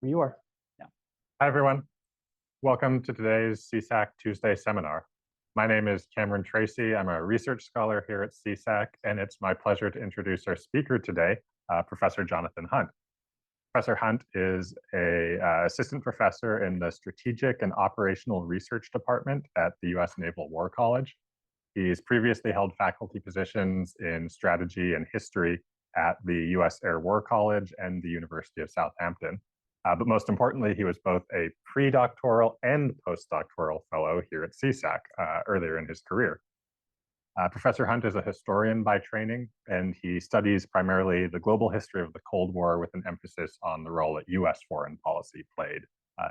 You are. Yeah. Hi, everyone. Welcome to today's CSAC Tuesday seminar. My name is Cameron Tracy. I'm a research scholar here at CSAC, and it's my pleasure to introduce our speaker today, Professor Jonathan Hunt. Professor Hunt is a assistant professor in the Strategic and Operational Research Department at the U.S. Naval War College. He's previously held faculty positions in strategy and history at the U.S. Air War College and the University of Southampton. But most importantly, he was both a pre-doctoral and postdoctoral fellow here at CSAC earlier in his career. Professor Hunt is a historian by training, and he studies primarily the global history of the Cold War with an emphasis on the role that US foreign policy played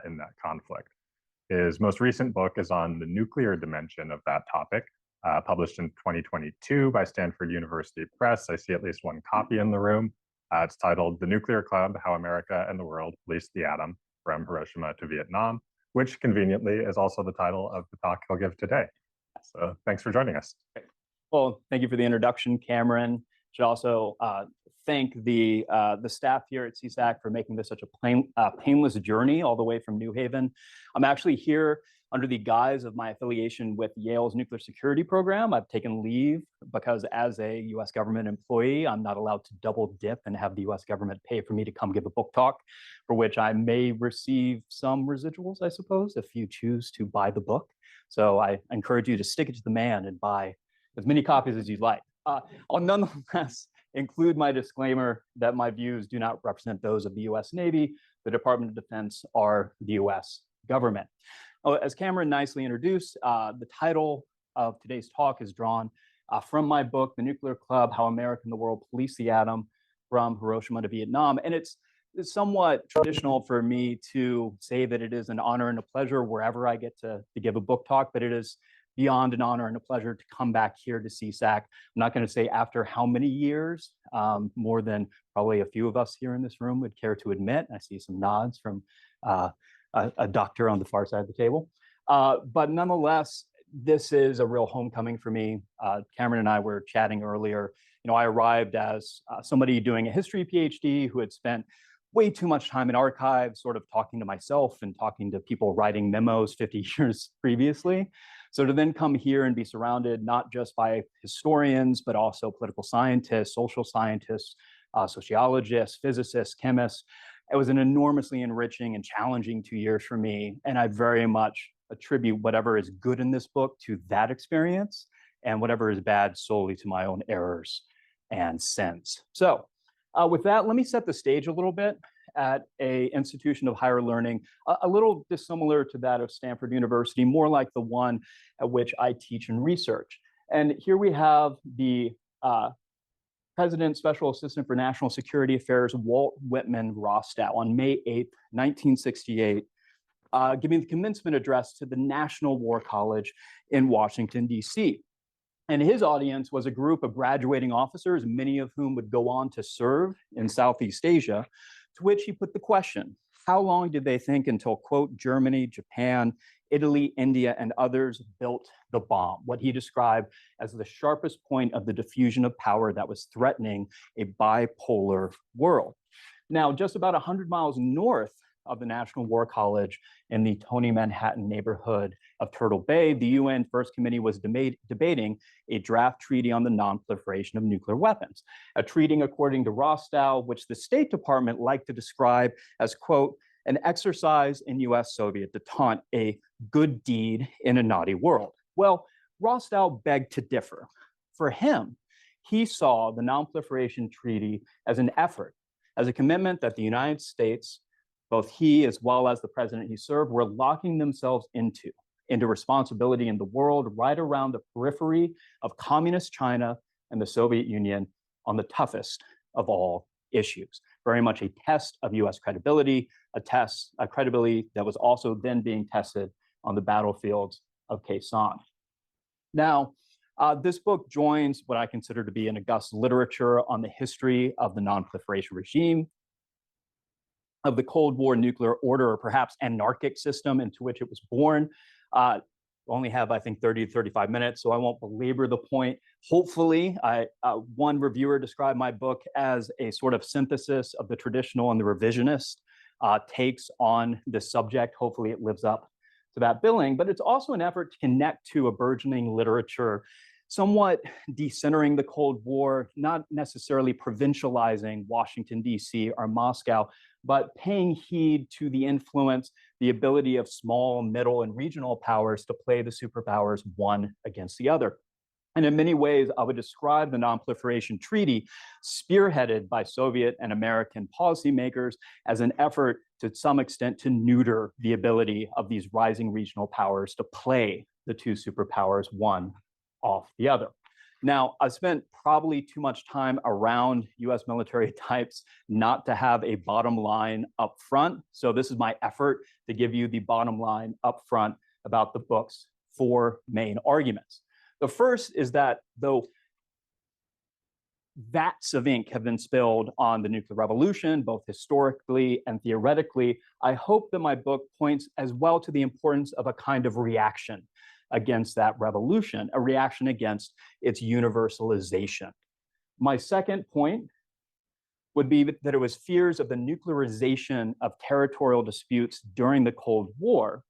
in that conflict. His most recent book is on the nuclear dimension of that topic, published in 2022 by Stanford University Press. I see at least one copy in the room. It's titled The Nuclear Club, How America and the World Policed the Atom from Hiroshima to Vietnam, which conveniently is also the title of the talk he'll give today. So thanks for joining us. Well, thank you for the introduction, Cameron. Should also thank the staff here at CSAC for making this such a painless journey all the way from New Haven. I'm actually here under the guise of my affiliation with Yale's nuclear security program. I've taken leave because as a US government employee, I'm not allowed to double dip and have the US government pay for me to come give a book talk, for which I may receive some residuals, I suppose, if you choose to buy the book. So I encourage you to stick it to the man and buy as many copies as you'd like. I'll nonetheless include my disclaimer that my views do not represent those of the US Navy, the Department of Defense, or the US government. As Cameron nicely introduced, the title of today's talk is drawn from my book, The Nuclear Club, How America and the World Policed the Atom from Hiroshima to Vietnam. And it's somewhat traditional for me to say that it is an honor and a pleasure wherever I get to give a book talk, but it is beyond an honor and a pleasure to come back here to CSAC. I'm not going to say after how many years, more than probably a few of us here in this room would care to admit. I see some nods from a doctor on the far side of the table. But nonetheless, this is a real homecoming for me. Cameron and I were chatting earlier. You know, I arrived as somebody doing a history PhD who had spent way too much time in archives, sort of talking to myself and talking to people writing memos 50 years previously. So to then come here and be surrounded not just by historians, but also political scientists, social scientists, sociologists, physicists, chemists, it was an enormously enriching and challenging 2 years for me. And I very much attribute whatever is good in this book to that experience and whatever is bad solely to my own errors and sins. So with that, let me set the stage a little bit at an institution of higher learning, a little dissimilar to that of Stanford University, more like the one at which I teach and research. And here we have the President, Special Assistant for National Security Affairs, Walt Whitman Rostow, on May 8th, 1968, giving the commencement address to the National War College in Washington, D.C. And his audience was a group of graduating officers, many of whom would go on to serve in Southeast Asia, to which he put the question, how long did they think until, quote, Germany, Japan, Italy, India, and others built the bomb, what he described as the sharpest point of the diffusion of power that was threatening a bipolar world. Now, just about 100 miles north of the National War College in the Tony Manhattan neighborhood of Turtle Bay, the UN First Committee was debating a draft treaty on the non-proliferation of nuclear weapons, a treaty, according to Rostow, which the State Department liked to describe as, quote, an exercise in US-Soviet detente, a good deed in a naughty world. Well, Rostow begged to differ. For him, he saw the non-proliferation treaty as an effort, as a commitment that the United States, both he as well as the president he served, were locking themselves into responsibility in the world right around the periphery of communist China and the Soviet Union on the toughest of all issues. Very much a test of US credibility, a credibility that was also then being tested on the battlefields of Khe Sanh. Now, this book joins what I consider to be an august literature on the history of the non-proliferation regime, of the Cold War nuclear order, or perhaps anarchic system into which it was born. Only have, I think, 30 to 35 minutes, so I won't belabor the point. Hopefully, one reviewer described my book as a sort of synthesis of the traditional and the revisionist. takes on this subject. Hopefully it lives up to that billing, but it's also an effort to connect to a burgeoning literature, somewhat decentering the Cold War, not necessarily provincializing Washington, D.C. or Moscow, but paying heed to the influence, the ability of small, middle, and regional powers to play the superpowers one against the other. And in many ways, I would describe the Non-Proliferation Treaty, spearheaded by Soviet and American policymakers, as an effort to some extent to neuter the ability of these rising regional powers to play the two superpowers one off the other. Now, I've spent probably too much time around US military types not to have a bottom line up front. So this is my effort to give you the bottom line up front about the book's four main arguments. The first is that though vats of ink have been spilled on the nuclear revolution, both historically and theoretically, I hope that my book points as well to the importance of a kind of reaction against that revolution, a reaction against its universalization. My second point would be that it was fears of the nuclearization of territorial disputes during the Cold War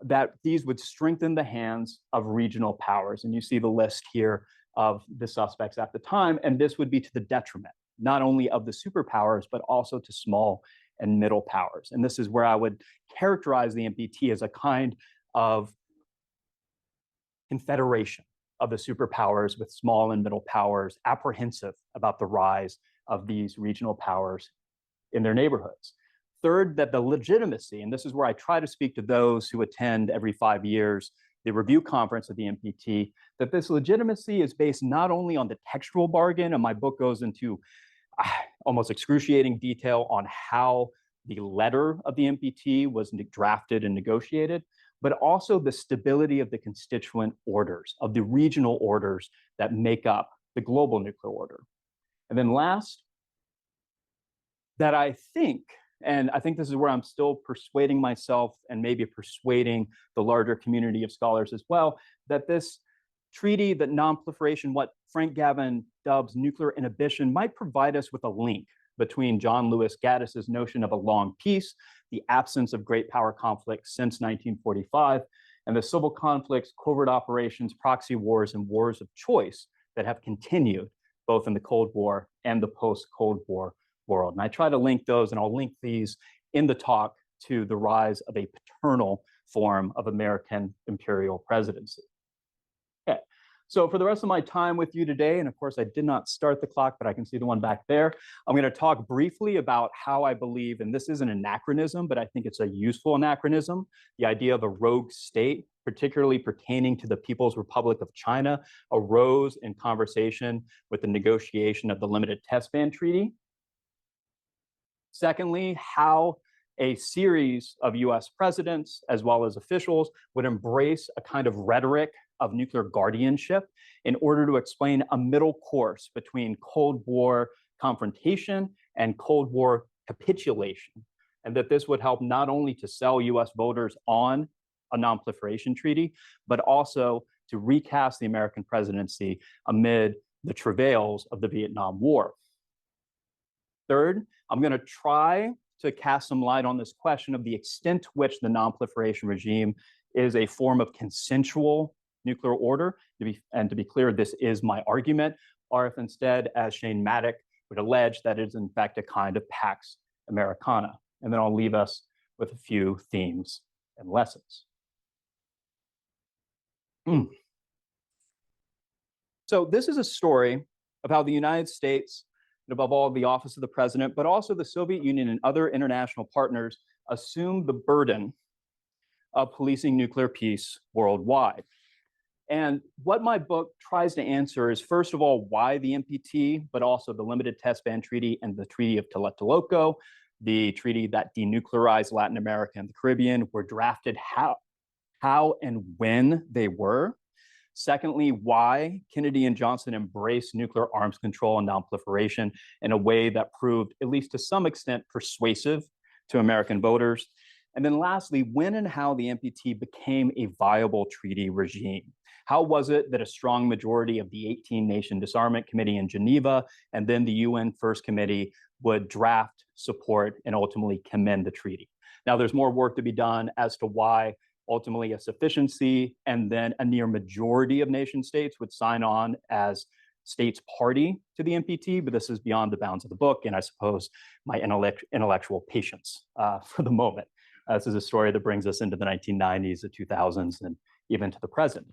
that these would strengthen the hands of regional powers. And you see the list here of the suspects at the time, and this would be to the detriment, not only of the superpowers, but also to small and middle powers. And this is where I would characterize the NPT as a kind of confederation of the superpowers with small and middle powers, apprehensive about the rise of these regional powers in their neighborhoods. Third, that the legitimacy, and this is where I try to speak to those who attend every 5 years the review conference of the NPT, that this legitimacy is based not only on the textual bargain, and my book goes into almost excruciating detail on how the letter of the NPT was drafted and negotiated, but also the stability of the constituent orders, of the regional orders that make up the global nuclear order. And then last, that I think, and I think this is where I'm still persuading myself and maybe persuading the larger community of scholars as well, that this treaty, that non-proliferation, what Frank Gavin dubs nuclear inhibition, might provide us with a link between John Lewis Gaddis's notion of a long peace, the absence of great power conflicts since 1945, and the civil conflicts, covert operations, proxy wars, and wars of choice that have continued both in the Cold War and the post-Cold War world. And I try to link those, and I'll link these in the talk to the rise of a paternal form of American imperial presidency. Okay, so for the rest of my time with you today, and of course I did not start the clock, but I can see the one back there, I'm going to talk briefly about how I believe, and this is an anachronism, but I think it's a useful anachronism, the idea of a rogue state, particularly pertaining to the People's Republic of China, arose in conversation with the negotiation of the Limited Test Ban Treaty. Secondly, how a series of US presidents, as well as officials, would embrace a kind of rhetoric of nuclear guardianship in order to explain a middle course between Cold War confrontation and Cold War capitulation, and that this would help not only to sell US voters on a non-proliferation treaty, but also to recast the American presidency amid the travails of the Vietnam War. Third, I'm going to try to cast some light on this question of the extent to which the non-proliferation regime is a form of consensual nuclear order. To be clear, this is my argument, or if instead, as Shane Maddock would allege, that it is in fact a kind of Pax Americana. And then I'll leave us with a few themes and lessons. So this is a story of how the United States, and above all, the office of the president, but also the Soviet Union and other international partners, assumed the burden of policing nuclear peace worldwide. And what my book tries to answer is, first of all, why the NPT, but also the Limited Test Ban Treaty and the Treaty of Tlatelolco, the treaty that denuclearized Latin America and the Caribbean, were drafted, how and when they were. Secondly, why Kennedy and Johnson embraced nuclear arms control and non-proliferation in a way that proved, at least to some extent, persuasive to American voters. And then lastly, when and how the NPT became a viable treaty regime. How was it that a strong majority of the 18-nation disarmament committee in Geneva and then the UN First Committee would draft, support, and ultimately commend the treaty? Now, there's more work to be done as to why ultimately a sufficiency and then a near majority of nation states would sign on as states party to the NPT, but this is beyond the bounds of the book, and I suppose my intellectual patience for the moment. This is a story that brings us into the 1990s, the 2000s, and even to the present.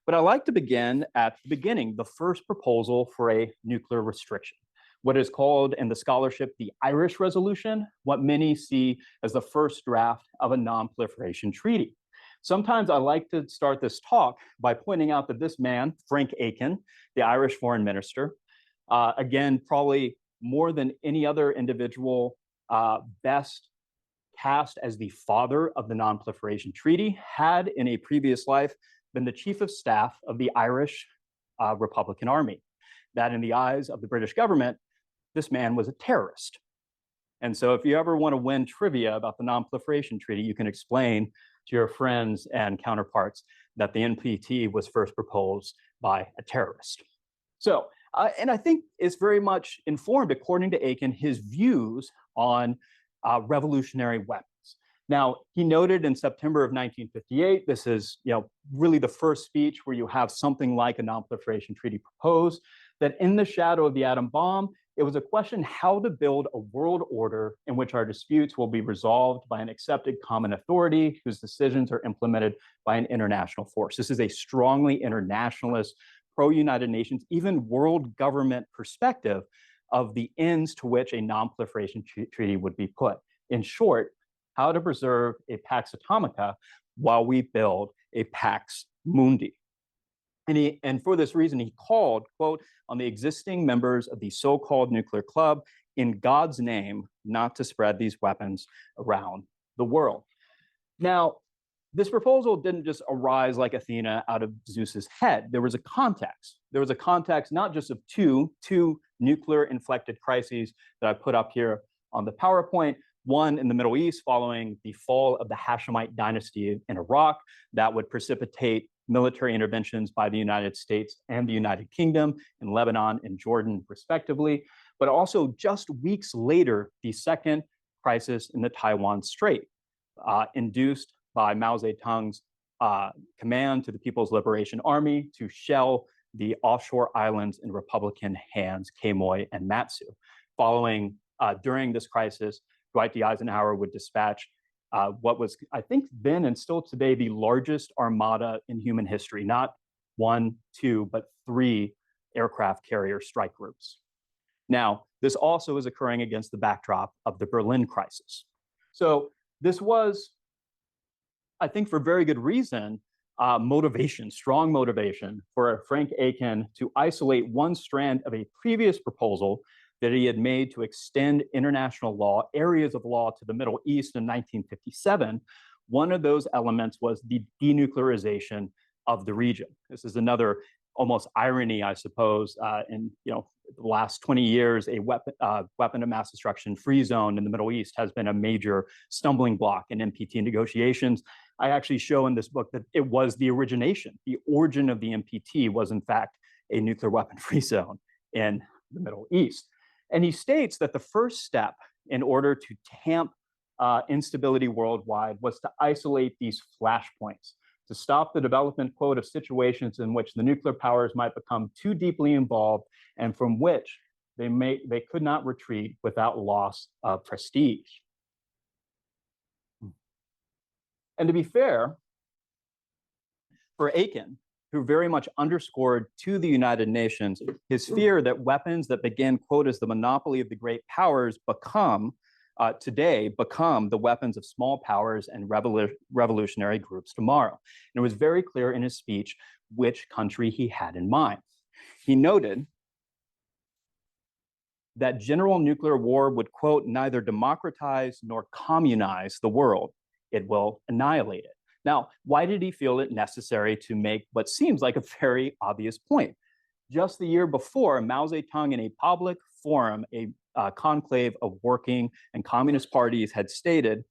But I'd like to begin at the beginning, the first proposal for a nuclear restriction, what is called in the scholarship the Irish Resolution, what many see as the first draft of a non-proliferation treaty. Sometimes I like to start this talk by pointing out that this man, Frank Aiken, the Irish foreign minister, again, probably more than any other individual, best cast as the father of the Non-Proliferation Treaty, had in a previous life been the chief of staff of the Irish Republican Army. That in the eyes of the British government, this man was a terrorist. And so if you ever want to win trivia about the Non-Proliferation Treaty, you can explain to your friends and counterparts that the NPT was first proposed by a terrorist. So, and I think it's very much informed, according to Aiken, his views on revolutionary weapons. Now, he noted in September of 1958, this is really the first speech where you have something like a non-proliferation treaty proposed, that in the shadow of the atom bomb, it was a question how to build a world order in which our disputes will be resolved by an accepted common authority whose decisions are implemented by an international force. This is a strongly internationalist, pro-United Nations, even world government perspective of the ends to which a non-proliferation treaty would be put. In short, how to preserve a Pax Atomica while we build a Pax Mundi. And for this reason, he called, quote, on the existing members of the so-called nuclear club, in God's name, not to spread these weapons around the world. Now, this proposal didn't just arise like Athena out of Zeus's head. There was a context. There was a context not just of two nuclear-inflected crises that I put up here on the PowerPoint, one in the Middle East following the fall of the Hashemite dynasty in Iraq that would precipitate military interventions by the United States and the United Kingdom in Lebanon and Jordan, respectively, but also just weeks later, the second crisis in the Taiwan Strait, induced by Mao Zedong's command to the People's Liberation Army to shell the offshore islands in Republican hands, Quemoy and Matsu. During this crisis, Dwight D. Eisenhower would dispatch what was, I think, then and still today, the largest armada in human history, not 1, 2, but 3 aircraft carrier strike groups. Now, this also is occurring against the backdrop of the Berlin crisis. So this was, I think for very good reason, strong motivation for Frank Aiken to isolate one strand of a previous proposal that he had made to extend international law, areas of law to the Middle East in 1957. One of those elements was the denuclearization of the region. This is another almost irony, I suppose, in the last 20 years, a weapon of mass destruction free zone in the Middle East has been a major stumbling block in NPT negotiations. I actually show in this book that it was the origin of the NPT was in fact a nuclear weapon free zone in the Middle East. And he states that the first step in order to tamp instability worldwide was to isolate these flashpoints, to stop the development, quote, of situations in which the nuclear powers might become too deeply involved and from which they could not retreat without loss of prestige. And to be fair, for Aiken, who very much underscored to the United Nations his fear that weapons that began, quote, as the monopoly of the great powers today become the weapons of small powers and revolutionary groups tomorrow. And it was very clear in his speech which country he had in mind. He noted that general nuclear war would, quote, neither democratize nor communize the world. It will annihilate it. Now, why did he feel it necessary to make what seems like a very obvious point? Just the year before, Mao Zedong in a public forum, a conclave of working and communist parties had stated,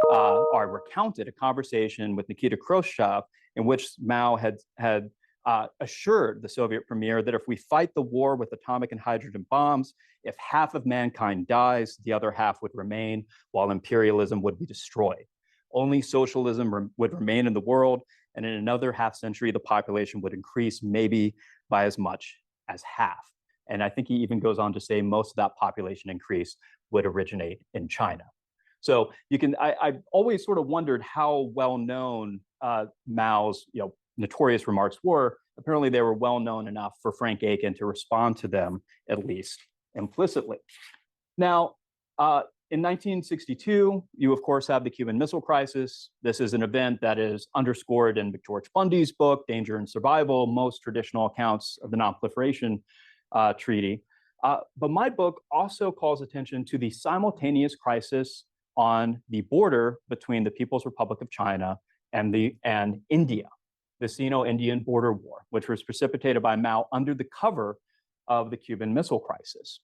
or recounted a conversation with Nikita Khrushchev in which Mao had assured the Soviet premier that if we fight the war with atomic and hydrogen bombs, if half of mankind dies, the other half would remain, while imperialism would be destroyed. Only socialism would remain in the world, and in another half century, the population would increase maybe by as much as half. And I think he even goes on to say most of that population increase would originate in China. So you can, I've always sort of wondered how well known Mao's notorious remarks were. Apparently, they were well known enough for Frank Aiken to respond to them, at least implicitly. Now, in 1962, you of course have the Cuban Missile Crisis. This is an event that is underscored in McGeorge Bundy's book, Danger and Survival, most traditional accounts of the Non-Proliferation Treaty. But my book also calls attention to the simultaneous crisis on the border between the People's Republic of China and India, the Sino-Indian border war, which was precipitated by Mao under the cover of the Cuban Missile Crisis.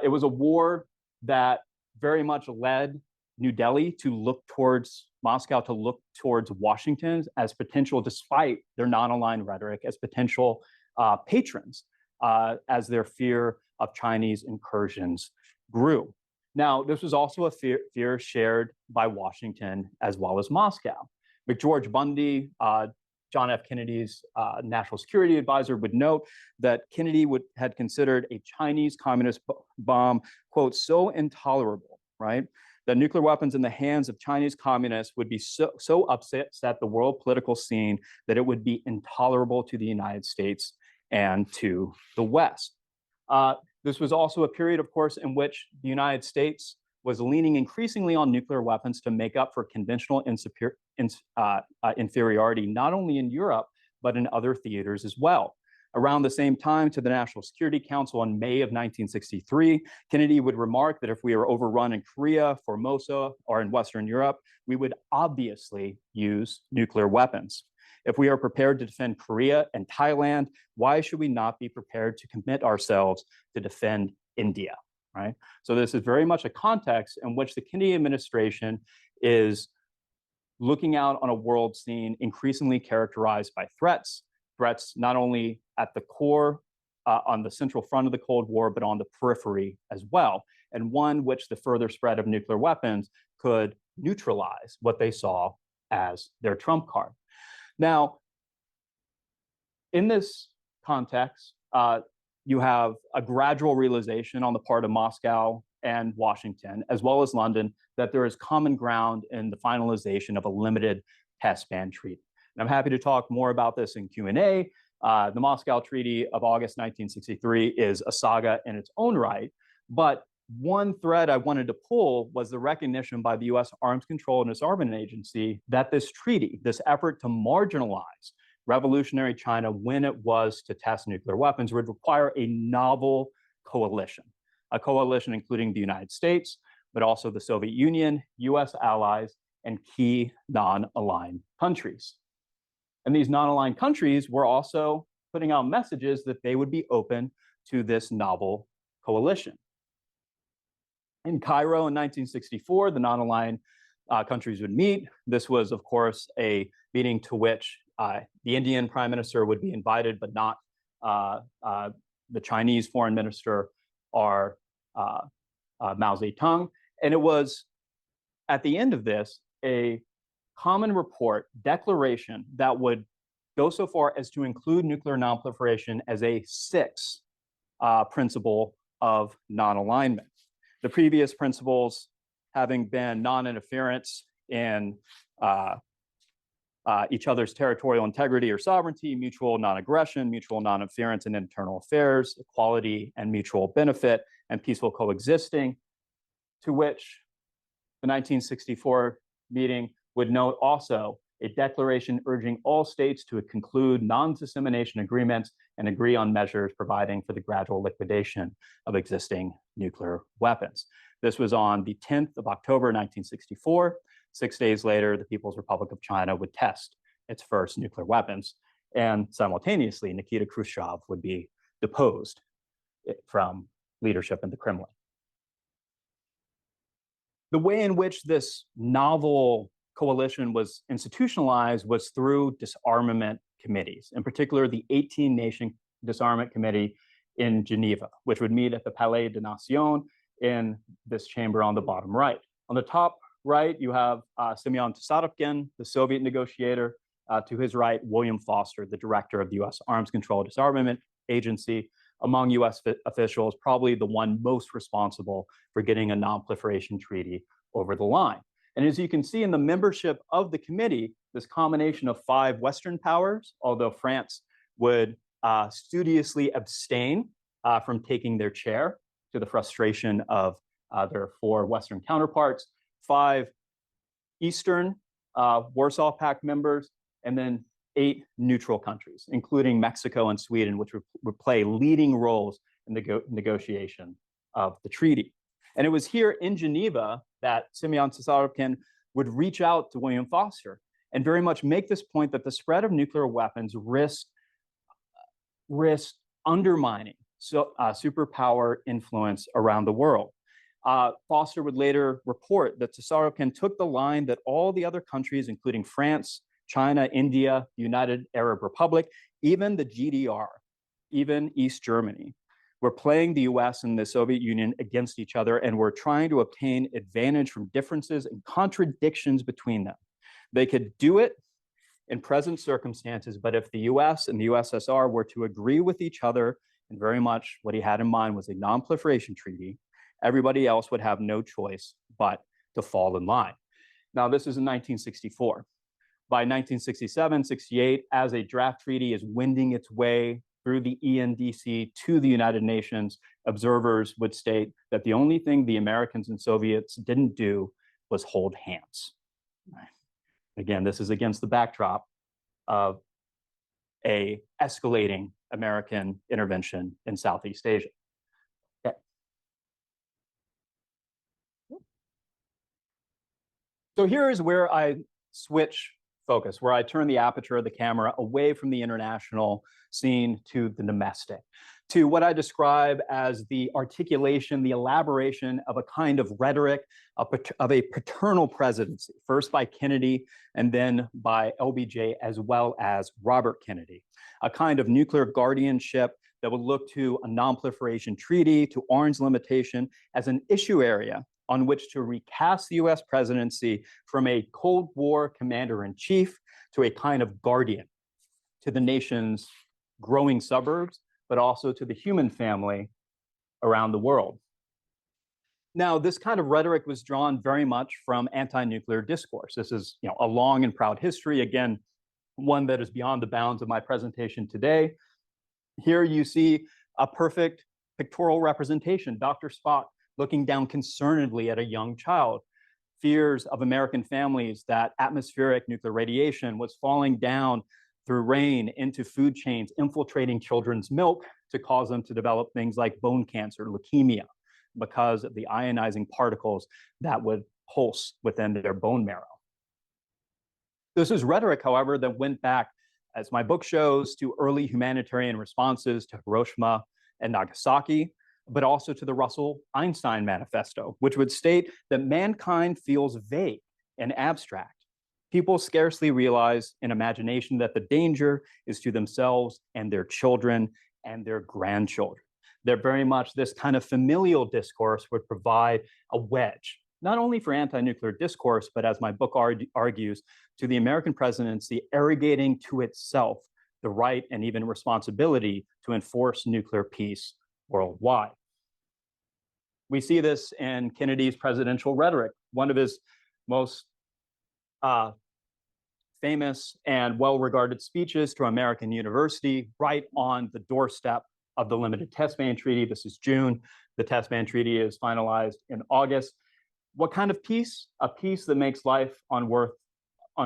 It was a war that very much led New Delhi to look towards Moscow, to look towards Washington as potential, despite their non-aligned rhetoric, as potential patrons, as their fear of Chinese incursions grew. Now, this was also a fear shared by Washington as well as Moscow. McGeorge Bundy, John F. Kennedy's national security advisor, would note that Kennedy had considered a Chinese communist bomb, quote, so intolerable, right, that nuclear weapons in the hands of Chinese communists would be so upset the world political scene that it would be intolerable to the United States and to the West. This was also a period, of course, in which the United States was leaning increasingly on nuclear weapons to make up for conventional inferiority, not only in Europe, but in other theaters as well. Around the same time, to the National Security Council in May of 1963, Kennedy would remark that if we are overrun in Korea, Formosa, or in Western Europe, we would obviously use nuclear weapons. If we are prepared to defend Korea and Thailand, why should we not be prepared to commit ourselves to defend India, right? So this is very much a context in which the Kennedy administration is looking out on a world scene increasingly characterized by threats not only at the core, on the central front of the Cold War, but on the periphery as well, and one which the further spread of nuclear weapons could neutralize what they saw as their trump card. Now, in this context, you have a gradual realization on the part of Moscow and Washington, as well as London, that there is common ground in the finalization of a limited test ban treaty. And I'm happy to talk more about this in Q&A. The Moscow Treaty of August 1963 is a saga in its own right, but one thread I wanted to pull was the recognition by the US Arms Control and Disarmament Agency that this treaty, this effort to marginalize revolutionary China when it was to test nuclear weapons, would require a novel coalition, a coalition including the United States, but also the Soviet Union, US allies, and key non-aligned countries. And these non-aligned countries were also putting out messages that they would be open to this novel coalition. In Cairo in 1964, the non-aligned countries would meet. This was, of course, a meeting to which the Indian prime minister would be invited, but not the Chinese foreign minister or Mao Zedong. And it was at the end of this a common report, declaration that would go so far as to include nuclear nonproliferation as a sixth principle of non-alignment. The previous principles having been non-interference in each other's territorial integrity or sovereignty, mutual non-aggression, mutual non-interference in internal affairs, equality and mutual benefit, and peaceful coexisting, to which the 1964 meeting would note also a declaration urging all states to conclude non-dissemination agreements and agree on measures providing for the gradual liquidation of existing nuclear weapons. This was on the 10th of October, 1964. 6 days later, the People's Republic of China would test its first nuclear weapons, and simultaneously, Nikita Khrushchev would be deposed from leadership in the Kremlin. The way in which this novel coalition was institutionalized was through disarmament committees, in particular the 18-nation disarmament committee in Geneva, which would meet at the Palais des Nations in this chamber on the bottom right. On the top right, you have Semyon Tsaropkin, the Soviet negotiator. To his right, William Foster, the director of the U.S. Arms Control Disarmament Agency. Among U.S. officials, probably the one most responsible for getting a non-proliferation treaty over the line. And as you can see in the membership of the committee, this combination of 5 Western powers, although France would studiously abstain from taking their chair to the frustration of their 4 Western counterparts, 5 Eastern Warsaw Pact members, and then 8 neutral countries, including Mexico and Sweden, which would play leading roles in the negotiation of the treaty. And it was here in Geneva that Semyon Tsaropkin would reach out to William Foster and very much make this point that the spread of nuclear weapons risked undermining superpower influence around the world. Foster would later report that Tsaropkin took the line that all the other countries, including France, China, India, the United Arab Republic, even the GDR, even East Germany, were playing the US and the Soviet Union against each other and were trying to obtain advantage from differences and contradictions between them. They could do it in present circumstances, but if the US and the USSR were to agree with each other, and very much what he had in mind was a non-proliferation treaty, everybody else would have no choice but to fall in line. Now, this is in 1964. By 1967, 68, as a draft treaty is wending its way through the ENDC to the United Nations, observers would state that the only thing the Americans and Soviets didn't do was hold hands. Again, this is against the backdrop of an escalating American intervention in Southeast Asia. Okay. So here is where I switch focus, where I turn the aperture of the camera away from the international scene to the domestic, to what I describe as the articulation, the elaboration of a kind of rhetoric of a paternal presidency, first by Kennedy and then by LBJ, as well as Robert Kennedy, a kind of nuclear guardianship that would look to a non-proliferation treaty, to arms limitation as an issue area on which to recast the US presidency from a Cold War commander-in-chief to a kind of guardian to the nation's growing suburbs, but also to the human family around the world. Now, this kind of rhetoric was drawn very much from anti-nuclear discourse. This is, a long and proud history, again, one that is beyond the bounds of my presentation today. Here you see a perfect pictorial representation, Dr. Spock looking down concernedly at a young child, fears of American families that atmospheric nuclear radiation was falling down through rain into food chains, infiltrating children's milk to cause them to develop things like bone cancer, leukemia, because of the ionizing particles that would pulse within their bone marrow. This is rhetoric, however, that went back, as my book shows, to early humanitarian responses to Hiroshima and Nagasaki, but also to the Russell-Einstein Manifesto, which would state that mankind feels vague and abstract. People scarcely realize in imagination that the danger is to themselves and their children and their grandchildren. They're very much this kind of familial discourse would provide a wedge, not only for anti-nuclear discourse, but as my book argues, to the American presidency arrogating to itself the right and even responsibility to enforce nuclear peace worldwide. We see this in Kennedy's presidential rhetoric. One of his most famous and well-regarded speeches to American University, right on the doorstep of the Limited Test Ban Treaty. This is June. The Test Ban Treaty is finalized in August. What kind of peace? A peace that makes life on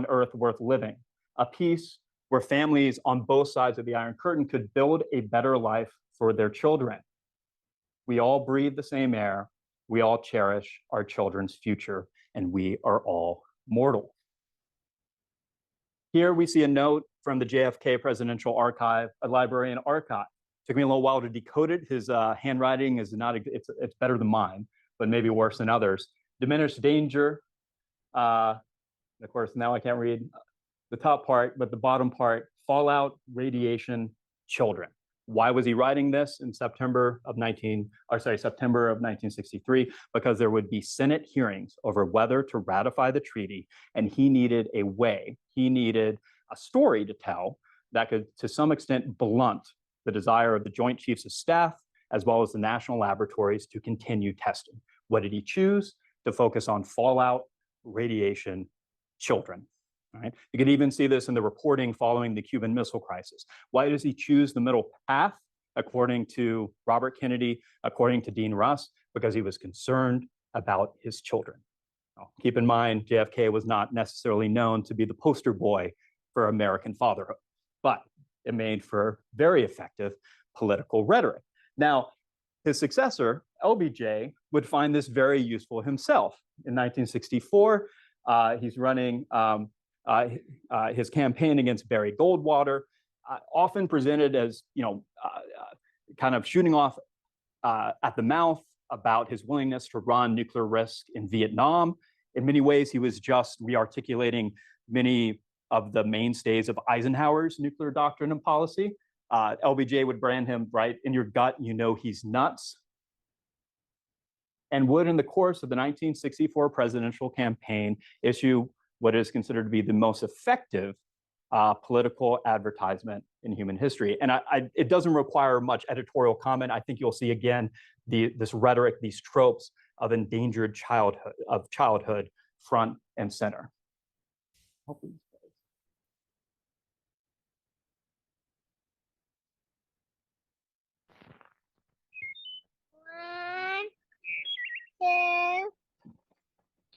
Earth worth living. A peace where families on both sides of the Iron Curtain could build a better life for their children. We all breathe the same air. We all cherish our children's future, and we are all mortal. Here we see a note from the JFK Presidential Archive, a librarian archive. Took me a little while to decode it. His handwriting is not, it's better than mine, but maybe worse than others. Diminished danger. Of course, now I can't read. the top part, but the bottom part, fallout, radiation, children. Why was he writing this in September of 1963? Because there would be Senate hearings over whether to ratify the treaty, and he needed a way, he needed a story to tell that could, to some extent, blunt the desire of the Joint Chiefs of Staff, as well as the national laboratories, to continue testing. What did he choose? To focus on fallout, radiation, children. Right? You could even see this in the reporting following the Cuban Missile Crisis. Why does he choose the middle path, according to Robert Kennedy, according to Dean Russ? Because he was concerned about his children. Now, keep in mind, JFK was not necessarily known to be the poster boy for American fatherhood, but it made for very effective political rhetoric. Now, his successor, LBJ, would find this very useful himself. In 1964, he's running his campaign against Barry Goldwater, often presented as, kind of shooting off at the mouth about his willingness to run nuclear risk in Vietnam. In many ways, he was just re-articulating many of the mainstays of Eisenhower's nuclear doctrine and policy. LBJ would brand him, right, in your gut, you know he's nuts, and would, in the course of the 1964 presidential campaign, issue what is considered to be the most effective political advertisement in human history. And it doesn't require much editorial comment. I think you'll see again this rhetoric, these tropes of endangered childhood front and center. One, two,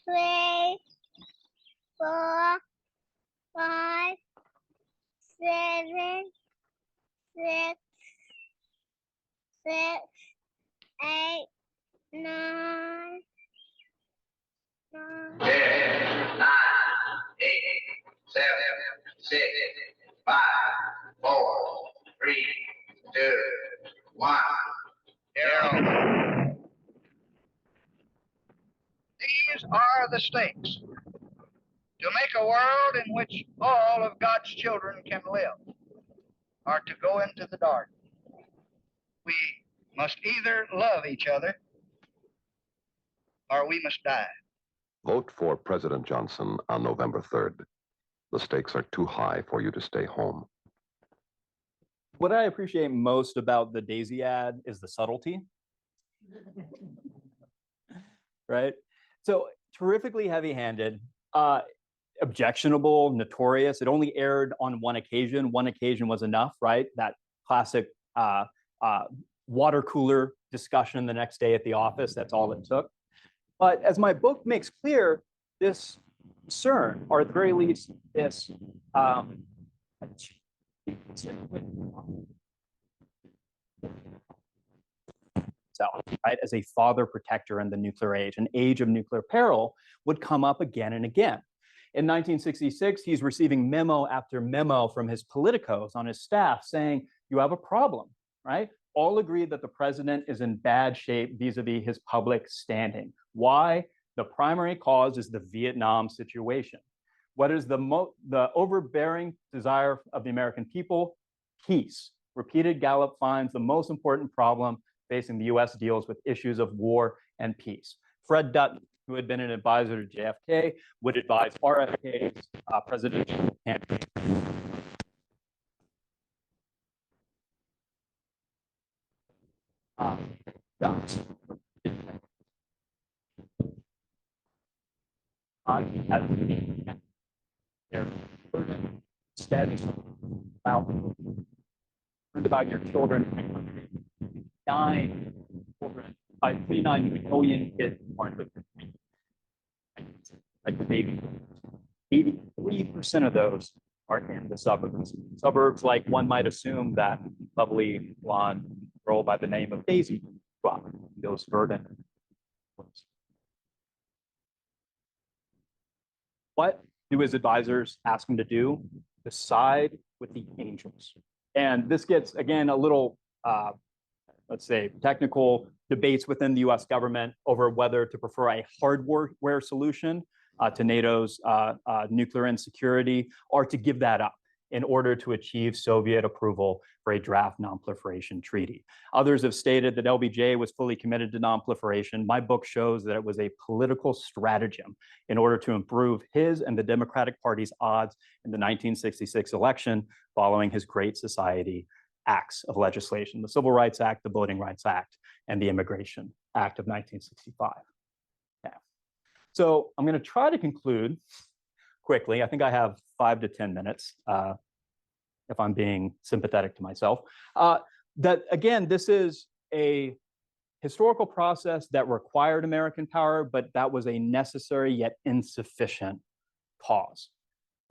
three, 4, 5, 7, 6, 8, 9, 10, 9, 8, 7, 6, 5, 4, 3, 2, 1, 0. These are the stakes. To make a world in which all of God's children can live, or to go into the dark. We must either love each other, or we must die. Vote for President Johnson on November 3rd. The stakes are too high for you to stay home. What I appreciate most about the Daisy ad is the subtlety. Right? So terrifically heavy-handed, objectionable, notorious. It only aired on one occasion. One occasion was enough, right? That classic water cooler discussion the next day at the office. That's all it took. But as my book makes clear, this concern, or at the very least, this right, as a father protector in the nuclear age, an age of nuclear peril, would come up again and again. In 1966, he's receiving memo after memo from his politicos on his staff saying, you have a problem, right? All agree that the president is in bad shape vis-a-vis his public standing. Why? The primary cause is the Vietnam situation. What is the overbearing desire of the American people? Peace. Repeated Gallup finds the most important problem facing the US deals with issues of war and peace. Fred Dutton, who had been an advisor to JFK, would advise RFK's presidential campaign. About your children, 9 children, 39 million kids born with like the baby. 83% of those are in the suburbs. Suburbs like one might assume that lovely blonde girl by the name of Daisy, well, those verdant. What do his advisors ask him to do? To side with the angels. And this gets, again, a little, let's say, technical debates within the US government over whether to prefer a hardware solution to NATO's nuclear insecurity, are to give that up in order to achieve Soviet approval for a draft nonproliferation treaty. Others have stated that LBJ was fully committed to nonproliferation. My book shows that it was a political stratagem in order to improve his and the Democratic Party's odds in the 1966 election following his Great Society acts of legislation, the Civil Rights Act, the Voting Rights Act, and the Immigration Act of 1965. Okay. So I'm going to try to conclude quickly. I think I have 5 to 10 minutes, if I'm being sympathetic to myself. That again, this is a historical process that required American power, but that was a necessary yet insufficient cause.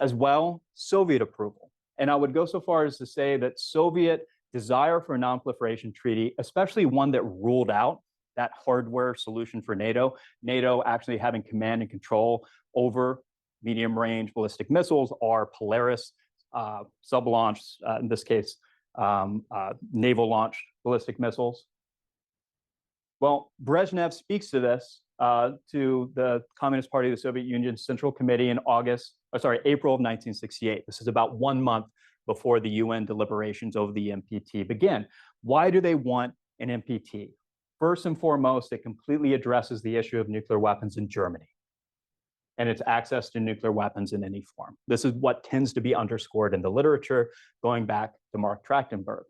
As well, Soviet approval. And I would go so far as to say that Soviet desire for a nonproliferation treaty, especially one that ruled out that hardware solution for NATO, NATO actually having command and control over medium-range ballistic missiles, or Polaris sub-launched, in this case, naval-launched ballistic missiles. Well, Brezhnev speaks to this to the Communist Party of the Soviet Union Central Committee in April of 1968. This is about 1 month before the UN deliberations over the NPT begin. Why do they want an NPT? First and foremost, it completely addresses the issue of nuclear weapons in Germany and its access to nuclear weapons in any form. This is what tends to be underscored in the literature, going back to Mark Trachtenberg.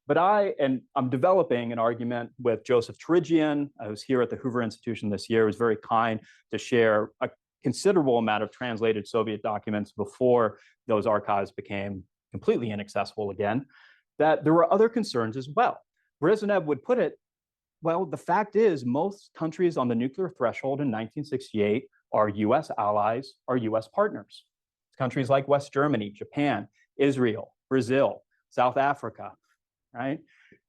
But I'm developing an argument with Joseph Terigian, who's here at the Hoover Institution this year, who's very kind to share a considerable amount of translated Soviet documents before those archives became completely inaccessible again, that there were other concerns as well. Brezhnev would put it, well, the fact is most countries on the nuclear threshold in 1968 are US allies, are US partners. Countries like West Germany, Japan, Israel, Brazil, South Africa, right?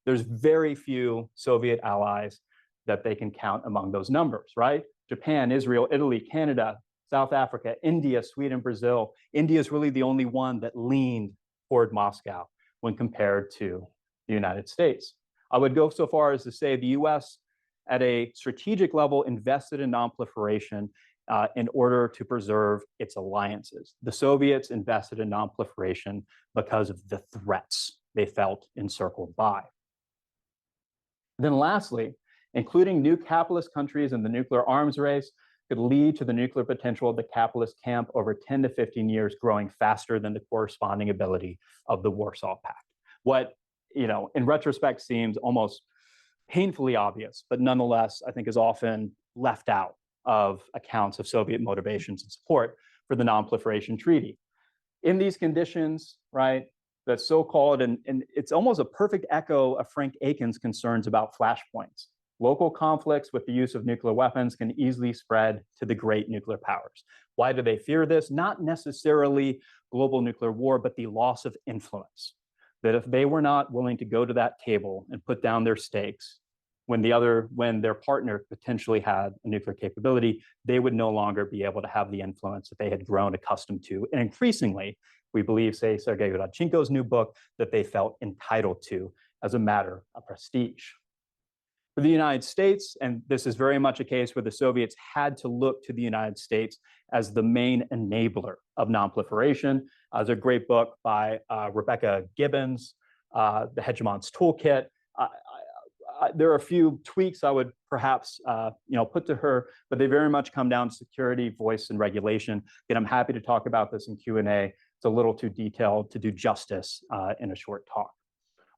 There's very few Soviet allies that they can count among those numbers, right? Japan, Israel, Italy, Canada, South Africa, India, Sweden, Brazil. India is really the only one that leaned toward Moscow when compared to the United States. I would go so far as to say the US at a strategic level invested in nonproliferation in order to preserve its alliances. The Soviets invested in nonproliferation because of the threats they felt encircled by. Then lastly, including new capitalist countries in the nuclear arms race could lead to the nuclear potential of the capitalist camp over 10 to 15 years growing faster than the corresponding ability of the Warsaw Pact. What, in retrospect seems almost painfully obvious, but nonetheless, I think is often left out of accounts of Soviet motivations and support for the non-proliferation treaty. In these conditions, right, that so-called, and it's almost a perfect echo of Frank Aiken's concerns about flashpoints. Local conflicts with the use of nuclear weapons can easily spread to the great nuclear powers. Why do they fear this? Not necessarily global nuclear war, but the loss of influence. That if they were not willing to go to that table and put down their stakes, when their partner potentially had a nuclear capability, they would no longer be able to have the influence that they had grown accustomed to. And increasingly, we believe, say, Sergei Rodchenko's new book, that they felt entitled to as a matter of prestige. For the United States, and this is very much a case where the Soviets had to look to the United States as the main enabler of nonproliferation. There's a great book by Rebecca Gibbons, The Hegemon's Toolkit. There are a few tweaks I would perhaps put to her, but they very much come down to security, voice, and regulation. And I'm happy to talk about this in Q&A. It's a little too detailed to do justice in a short talk.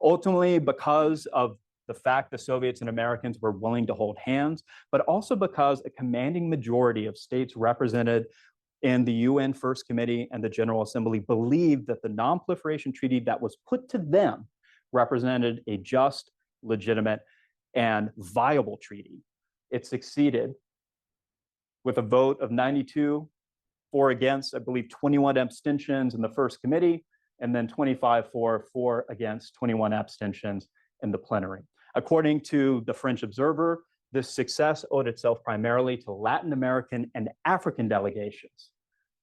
Ultimately, because of the fact the Soviets and Americans were willing to hold hands, but also because a commanding majority of states represented in the UN First Committee and the General Assembly believed that the non-proliferation treaty that was put to them represented a just, legitimate, and viable treaty. It succeeded with a vote of 92 for against, I believe 21 abstentions in the first committee, and then 25 for, 4 against, 21 abstentions in the plenary. According to the French Observer, this success owed itself primarily to Latin American and African delegations.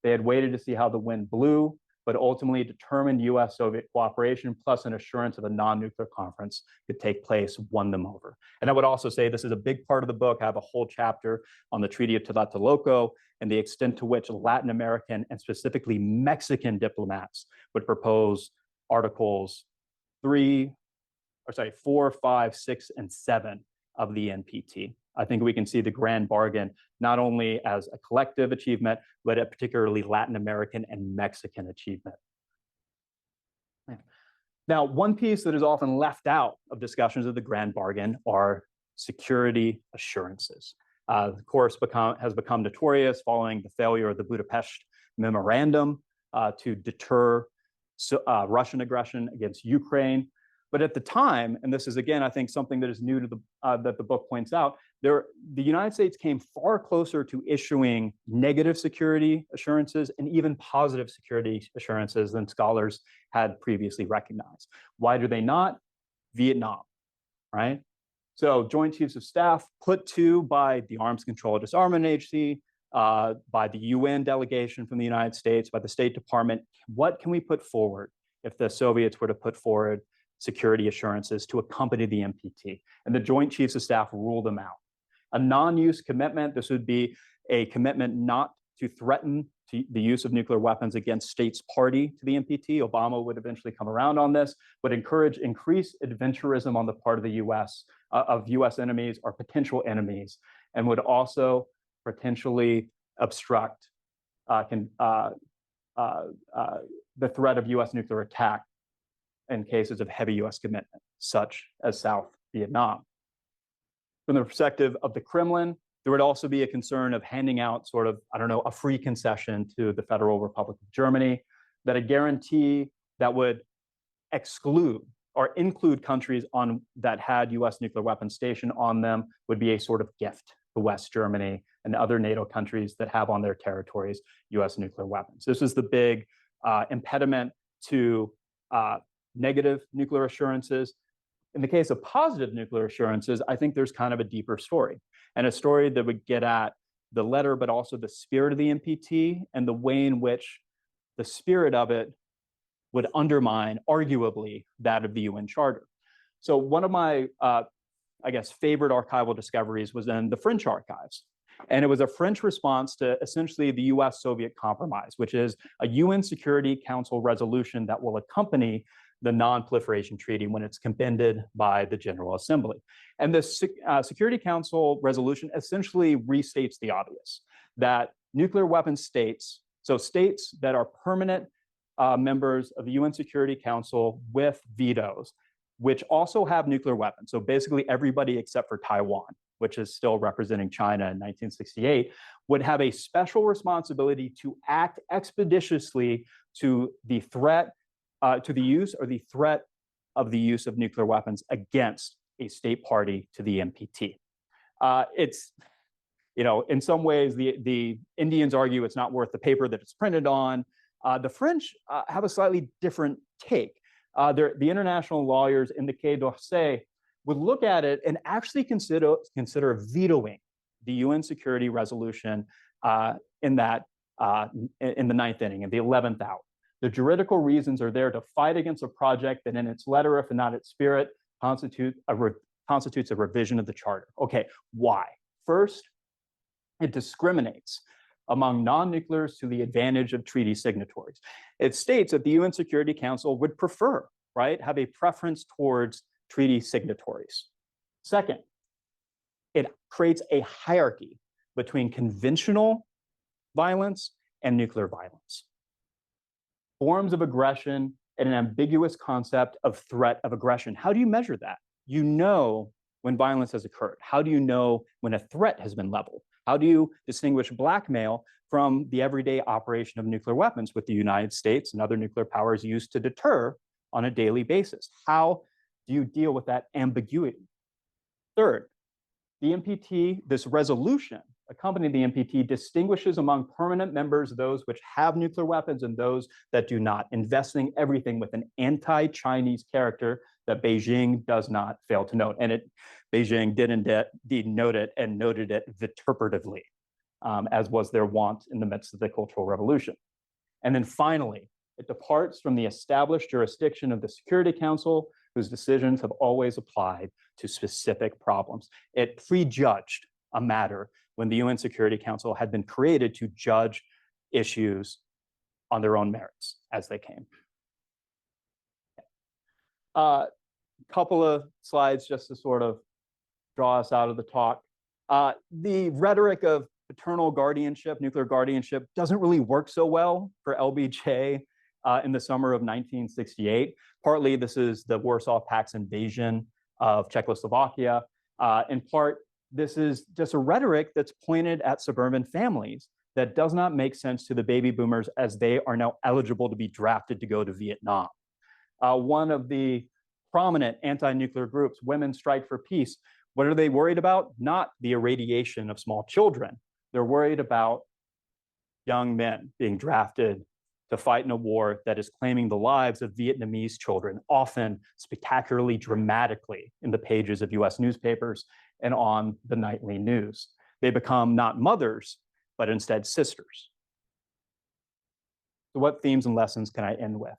They had waited to see how the wind blew but ultimately determined US-Soviet cooperation plus an assurance of a non-nuclear conference could take place, won them over. And I would also say this is a big part of the book. I have a whole chapter on the Treaty of Tlatelolco and the extent to which Latin American and specifically Mexican diplomats would propose Articles 4, 5, 6, and 7 of the NPT. I think we can see the grand bargain not only as a collective achievement, but a particularly Latin American and Mexican achievement. Now, one piece that is often left out of discussions of the grand bargain are security assurances. Of course, has become notorious following the failure of the Budapest Memorandum to deter Russian aggression against Ukraine. But at the time, and this is again, I think something that is new to that the book points out, the United States came far closer to issuing negative security assurances and even positive security assurances than scholars had previously recognized. Why do they not? Vietnam, right? So Joint Chiefs of Staff put to by the Arms Control Disarmament Agency, by the UN delegation from the United States, by the State Department, what can we put forward if the Soviets were to put forward security assurances to accompany the NPT? And the Joint Chiefs of Staff ruled them out. A non-use commitment, this would be a commitment not to threaten the use of nuclear weapons against states party to the NPT. Obama would eventually come around on this, would encourage increased adventurism on the part of the US, of US enemies or potential enemies, and would also potentially obstruct the threat of US nuclear attack in cases of heavy US commitment, such as South Vietnam. From the perspective of the Kremlin, there would also be a concern of handing out sort of, a free concession to the Federal Republic of Germany, that a guarantee that would exclude or include countries that had US nuclear weapons stationed on them would be a sort of gift to West Germany and other NATO countries that have on their territories US nuclear weapons. This is the big impediment to negative nuclear assurances. In the case of positive nuclear assurances, I think there's kind of a deeper story, and a story that would get at the letter, but also the spirit of the NPT and the way in which the spirit of it would undermine, arguably, that of the UN Charter. So one of my, favorite archival discoveries was in the French archives. And it was a French response to essentially the US-Soviet compromise, which is a UN Security Council resolution that will accompany the Non-Proliferation Treaty when it's commended by the General Assembly. And the Security Council resolution essentially restates the obvious, that nuclear weapon states, so states that are permanent members of the UN Security Council with vetoes, which also have nuclear weapons, so basically everybody except for Taiwan, which is still representing China in 1968, would have a special responsibility to act expeditiously to the threat, to the use or the threat of the use of nuclear weapons against a state party to the NPT. It's, in some ways, the Indians argue it's not worth the paper that it's printed on. The French have a slightly different take. The international lawyers in the Quai d'Orsay would look at it and actually consider vetoing the UN security resolution in the ninth inning, in the 11th hour. The juridical reasons are there to fight against a project that in its letter, if not its spirit, constitutes a revision of the charter. Okay, why? First, it discriminates among non-nuclears to the advantage of treaty signatories. It states that the UN Security Council would prefer, have a preference towards treaty signatories. Second, it creates a hierarchy between conventional violence and nuclear violence. Forms of aggression and an ambiguous concept of threat of aggression. How do you measure that? You know when violence has occurred. How do you know when a threat has been leveled? How do you distinguish blackmail from the everyday operation of nuclear weapons with the United States and other nuclear powers used to deter on a daily basis? How do you deal with that ambiguity? Third, the NPT, this resolution accompanying the NPT, distinguishes among permanent members those which have nuclear weapons and those that do not, investing everything with an anti-Chinese character that Beijing does not fail to note. And Beijing did indeed note it and noted it vituperatively, as was their wont in the midst of the Cultural Revolution. And then finally, It departs from the established jurisdiction of the Security Council, whose decisions have always applied to specific problems. It prejudged a matter when the UN Security Council had been created to judge issues on their own merits as they came. Couple of slides just to sort of draw us out of the talk. The rhetoric of paternal guardianship, nuclear guardianship, doesn't really work so well for LBJ in the summer of 1968. Partly, this is the Warsaw Pact's invasion of Czechoslovakia. In part, this is just a rhetoric that's pointed at suburban families that does not make sense to the baby boomers as they are now eligible to be drafted to go to Vietnam. One of the prominent anti-nuclear groups, Women Strike for Peace, what are they worried about? Not the irradiation of small children. They're worried about young men being drafted to fight in a war that is claiming the lives of Vietnamese children, often spectacularly dramatically in the pages of US newspapers and on the nightly news. They become not mothers, but instead sisters. So what themes and lessons can I end with?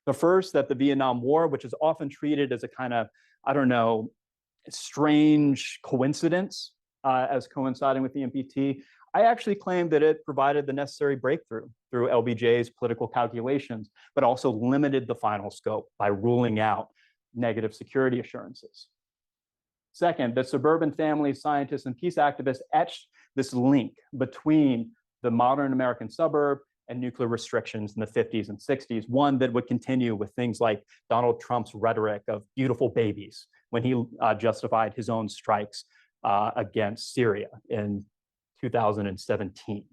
The first, that the Vietnam War, which is often treated as a kind of, I don't know, strange coincidence as coinciding with the NPT, I actually claim that it provided the necessary breakthrough through LBJ's political calculations, but also limited the final scope by ruling out negative security assurances. Second, that suburban families, scientists, and peace activists etched this link between the modern American suburb and nuclear restrictions in the 50s and 60s, one that would continue with things like Donald Trump's rhetoric of beautiful babies when he justified his own strikes against Syria in 2017.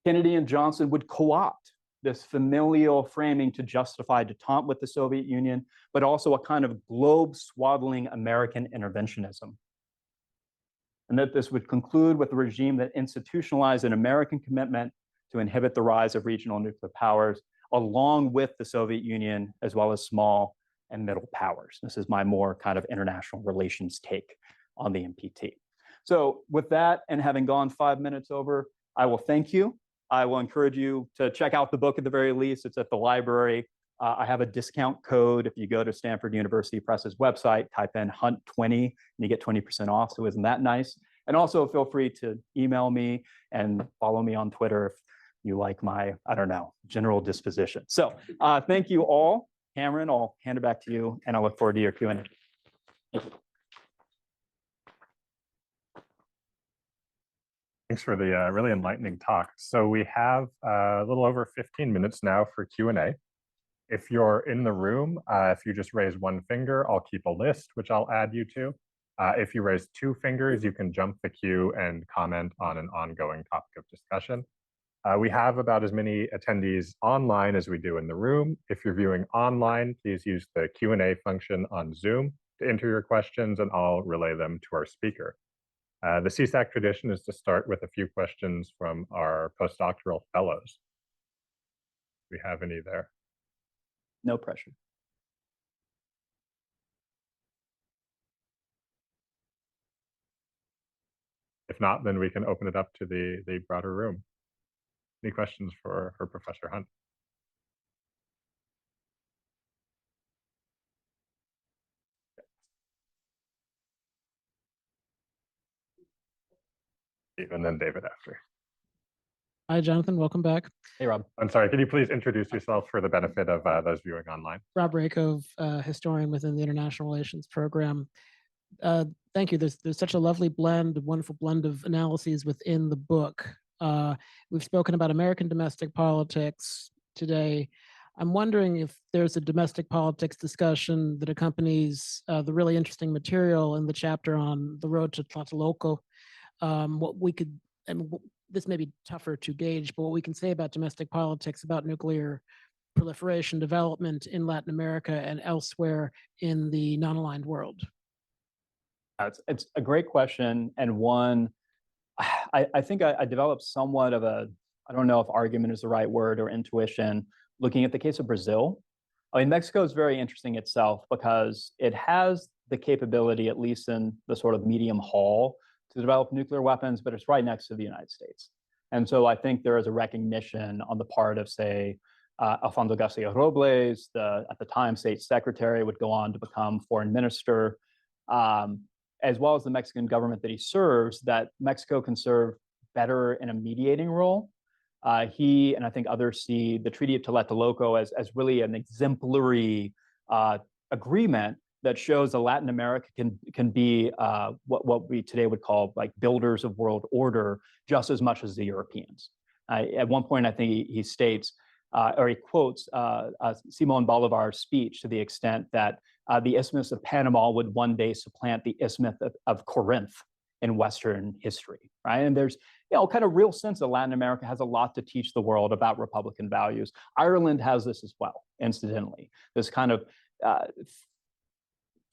Kennedy and Johnson would co-opt this familial framing to justify detente with the Soviet Union, but also a kind of globe-swaddling American interventionism. And that this would conclude with a regime that institutionalized an American commitment to inhibit the rise of regional nuclear powers, along with the Soviet Union, as well as small and middle powers. This is my more kind of international relations take on the NPT. So with that, and having gone 5 minutes over, I will thank you. I will encourage you to check out the book at the very least. It's at the library. I have a discount code. If you go to Stanford University Press's website, type in HUNT20, and you get 20% off. So isn't that nice? And also feel free to email me and follow me on Twitter if you like my, I don't know, general disposition. So thank you all. Cameron, I'll hand it back to you, and I look forward to your Q&A. Thank you. Thanks for the really enlightening talk. So we have a little over 15 minutes now for Q&A. If you're in the room, if you just raise one finger, I'll keep a list, which I'll add you to. If you raise two fingers, you can jump the queue and comment on an ongoing topic of discussion. We have about as many attendees online as we do in the room. If you're viewing online, please use the Q&A function on Zoom to enter your questions, and I'll relay them to our speaker. The CSAC tradition is to start with a few questions from our postdoctoral fellows. Do we have any there? No pressure. If not, then we can open it up to the broader room. Any questions for Professor Hunt? And then David after. Hi, Jonathan. Welcome back. Hey, Rob. I'm sorry, can you please introduce yourself for the benefit of those viewing online? Rob Rakove, historian within the International Relations Program. Thank you. There's such a lovely blend, a wonderful blend of analyses within the book. We've spoken about American domestic politics today. I'm wondering if there's a domestic politics discussion that accompanies the really interesting material in the chapter on the road to Tlatelolco. What we could, and this may be tougher to gauge, but what we can say about domestic politics, about nuclear proliferation development in Latin America and elsewhere in the non-aligned world. It's a great question, and one I think I developed somewhat of a, I don't know if argument is the right word, or intuition, looking at the case of Brazil. I mean, Mexico is very interesting itself because it has the capability, at least in the sort of medium haul, to develop nuclear weapons, but it's right next to the United States. And so I think there is a recognition on the part of, say, Alfonso Garcia Robles, at the time state secretary, would go on to become foreign minister, as well as the Mexican government that he serves, that Mexico can serve better in a mediating role. He and I think others see the Treaty of Tlatelolco as really an exemplary agreement that shows that Latin America can be what we today would call like builders of world order just as much as the Europeans. At one point, I think he states, or he quotes Simon Bolivar's speech to the extent that the Isthmus of Panama would one day supplant the Isthmus of Corinth in Western history, right? And there's kind of real sense that Latin America has a lot to teach the world about Republican values. Ireland has this as well, incidentally. This kind of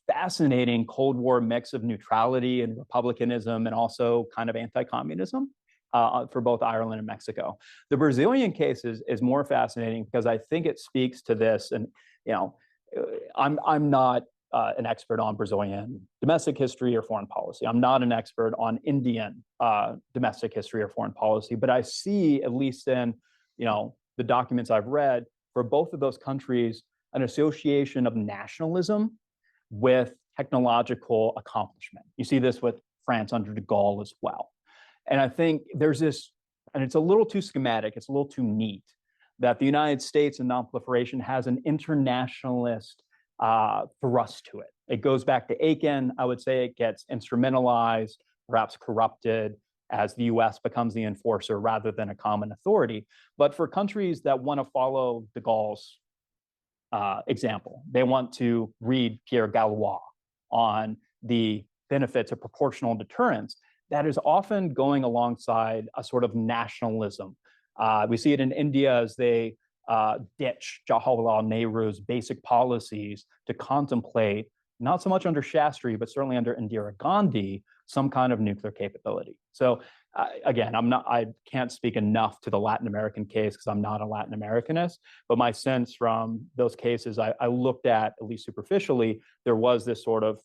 fascinating Cold War mix of neutrality and republicanism and also kind of anti-communism for both Ireland and Mexico. The Brazilian case is more fascinating because I think it speaks to this. And I'm not an expert on Brazilian domestic history or foreign policy. I'm not an expert on Indian domestic history or foreign policy, but I see, at least in the documents I've read, for both of those countries, an association of nationalism with technological accomplishment. You see this with France under de Gaulle as well. And I think there's this, and it's a little too schematic, it's a little too neat, that the United States in nonproliferation has an internationalist thrust to it. It goes back to Aiken. I would say it gets instrumentalized, perhaps corrupted, as the US becomes the enforcer rather than a common authority. But for countries that want to follow de Gaulle's example, they want to read Pierre Gallois on the benefits of proportional deterrence. That is often going alongside a sort of nationalism. We see it in India as they ditch Jawaharlal Nehru's basic policies to contemplate, not so much under Shastri, but certainly under Indira Gandhi, some kind of nuclear capability. So again, I can't speak enough to the Latin American case because I'm not a Latin Americanist, but my sense from those cases I looked at least superficially, there was this sort of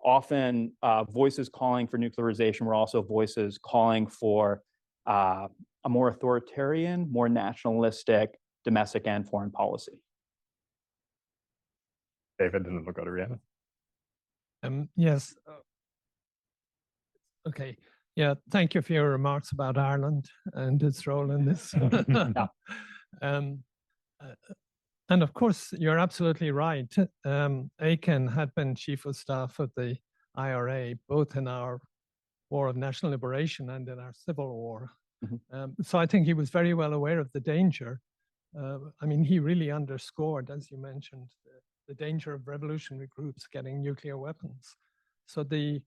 often voices calling for nuclearization were also voices calling for a more authoritarian, more nationalistic domestic and foreign policy. David, and then we'll go to Rhiannon. Yes. Okay. Yeah. Thank you for your remarks about Ireland and its role in this. And of course, you're absolutely right. Aiken had been chief of staff of the IRA, both in our War of National Liberation and in our Civil War. Mm-hmm. So I think he was very well aware of the danger. I mean, he really underscored, as you mentioned, the danger of revolutionary groups getting nuclear weapons. So the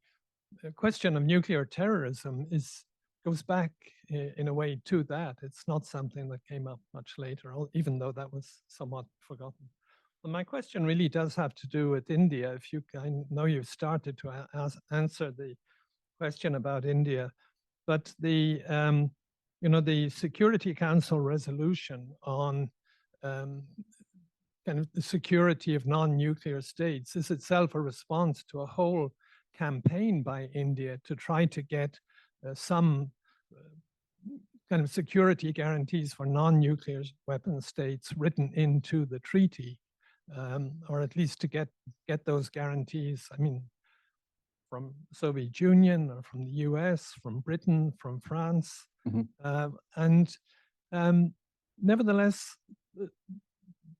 question of nuclear terrorism goes back in a way to that. It's not something that came up much later, even though that was somewhat forgotten. But my question really does have to do with India. I know you've started to answer the question about India, but the Security Council resolution on kind of the security of non-nuclear states is itself a response to a whole campaign by India to try to get some kind of security guarantees for non-nuclear weapon states written into the treaty, or at least to get those guarantees. I mean, from Soviet Union or from the US, from Britain, from France. Mm-hmm. Nevertheless,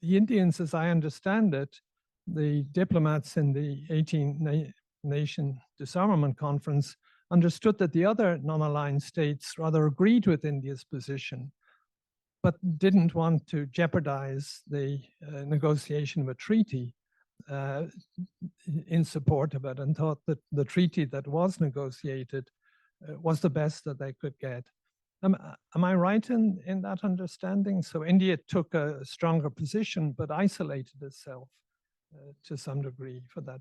the Indians, as I understand it, the diplomats in the 18 Nation Disarmament Conference understood that the other non-aligned states rather agreed with India's position, but didn't want to jeopardize the negotiation of a treaty in support of it, and thought that the treaty that was negotiated was the best that they could get. Am I right in that understanding? So India took a stronger position, but isolated itself to some degree for that,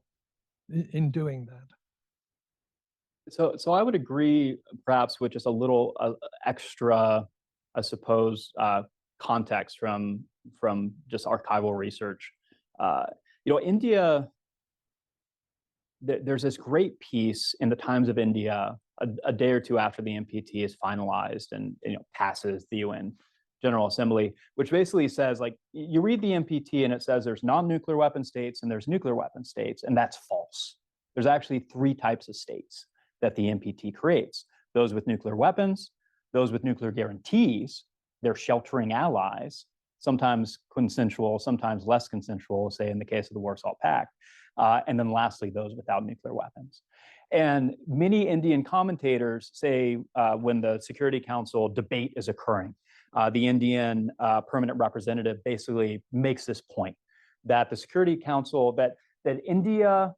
in doing that. So I would agree, perhaps, with just a little extra, I suppose, context from just archival research. India, there's this great piece in the Times of India a day or two after the NPT is finalized and passes the UN General Assembly, which basically says, like, you read the NPT and it says there's non-nuclear weapon states and there's nuclear weapon states, and that's false. There's actually 3 types of states that the NPT creates: those with nuclear weapons, those with nuclear guarantees, they're sheltering allies, sometimes consensual, sometimes less consensual, say in the case of the Warsaw Pact, and then lastly, those without nuclear weapons. And many Indian commentators say when the Security Council debate is occurring, the Indian permanent representative basically makes this point, that the Security Council, that India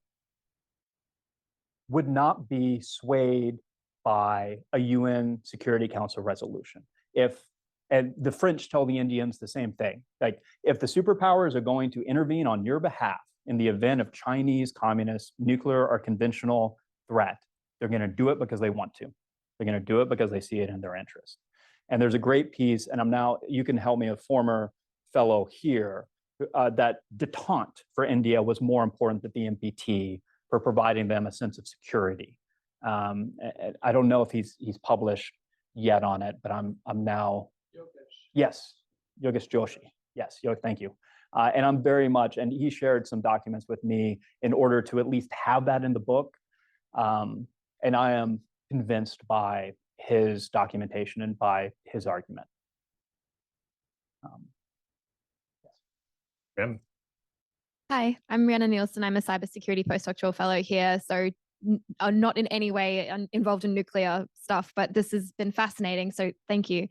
would not be swayed by a UN Security Council resolution. And the French tell the Indians the same thing. Like, if the superpowers are going to intervene on your behalf in the event of Chinese, communist, nuclear, or conventional threat, they're going to do it because they want to. They're going to do it because they see it in their interest. And there's a great piece, and you can help me, a former fellow here, that detente for India was more important than the NPT for providing them a sense of security. I don't know if he's published yet on it, but I'm now. Yes, Yogesh Joshi. Yes, thank you. And I'm very much, and he shared some documents with me in order to at least have that in the book. And I am convinced by his documentation and by his argument. Ben. Hi, I'm Rihanna Nielsen. I'm a cybersecurity postdoctoral fellow here. So I'm not in any way involved in nuclear stuff, but this has been fascinating. So thank you.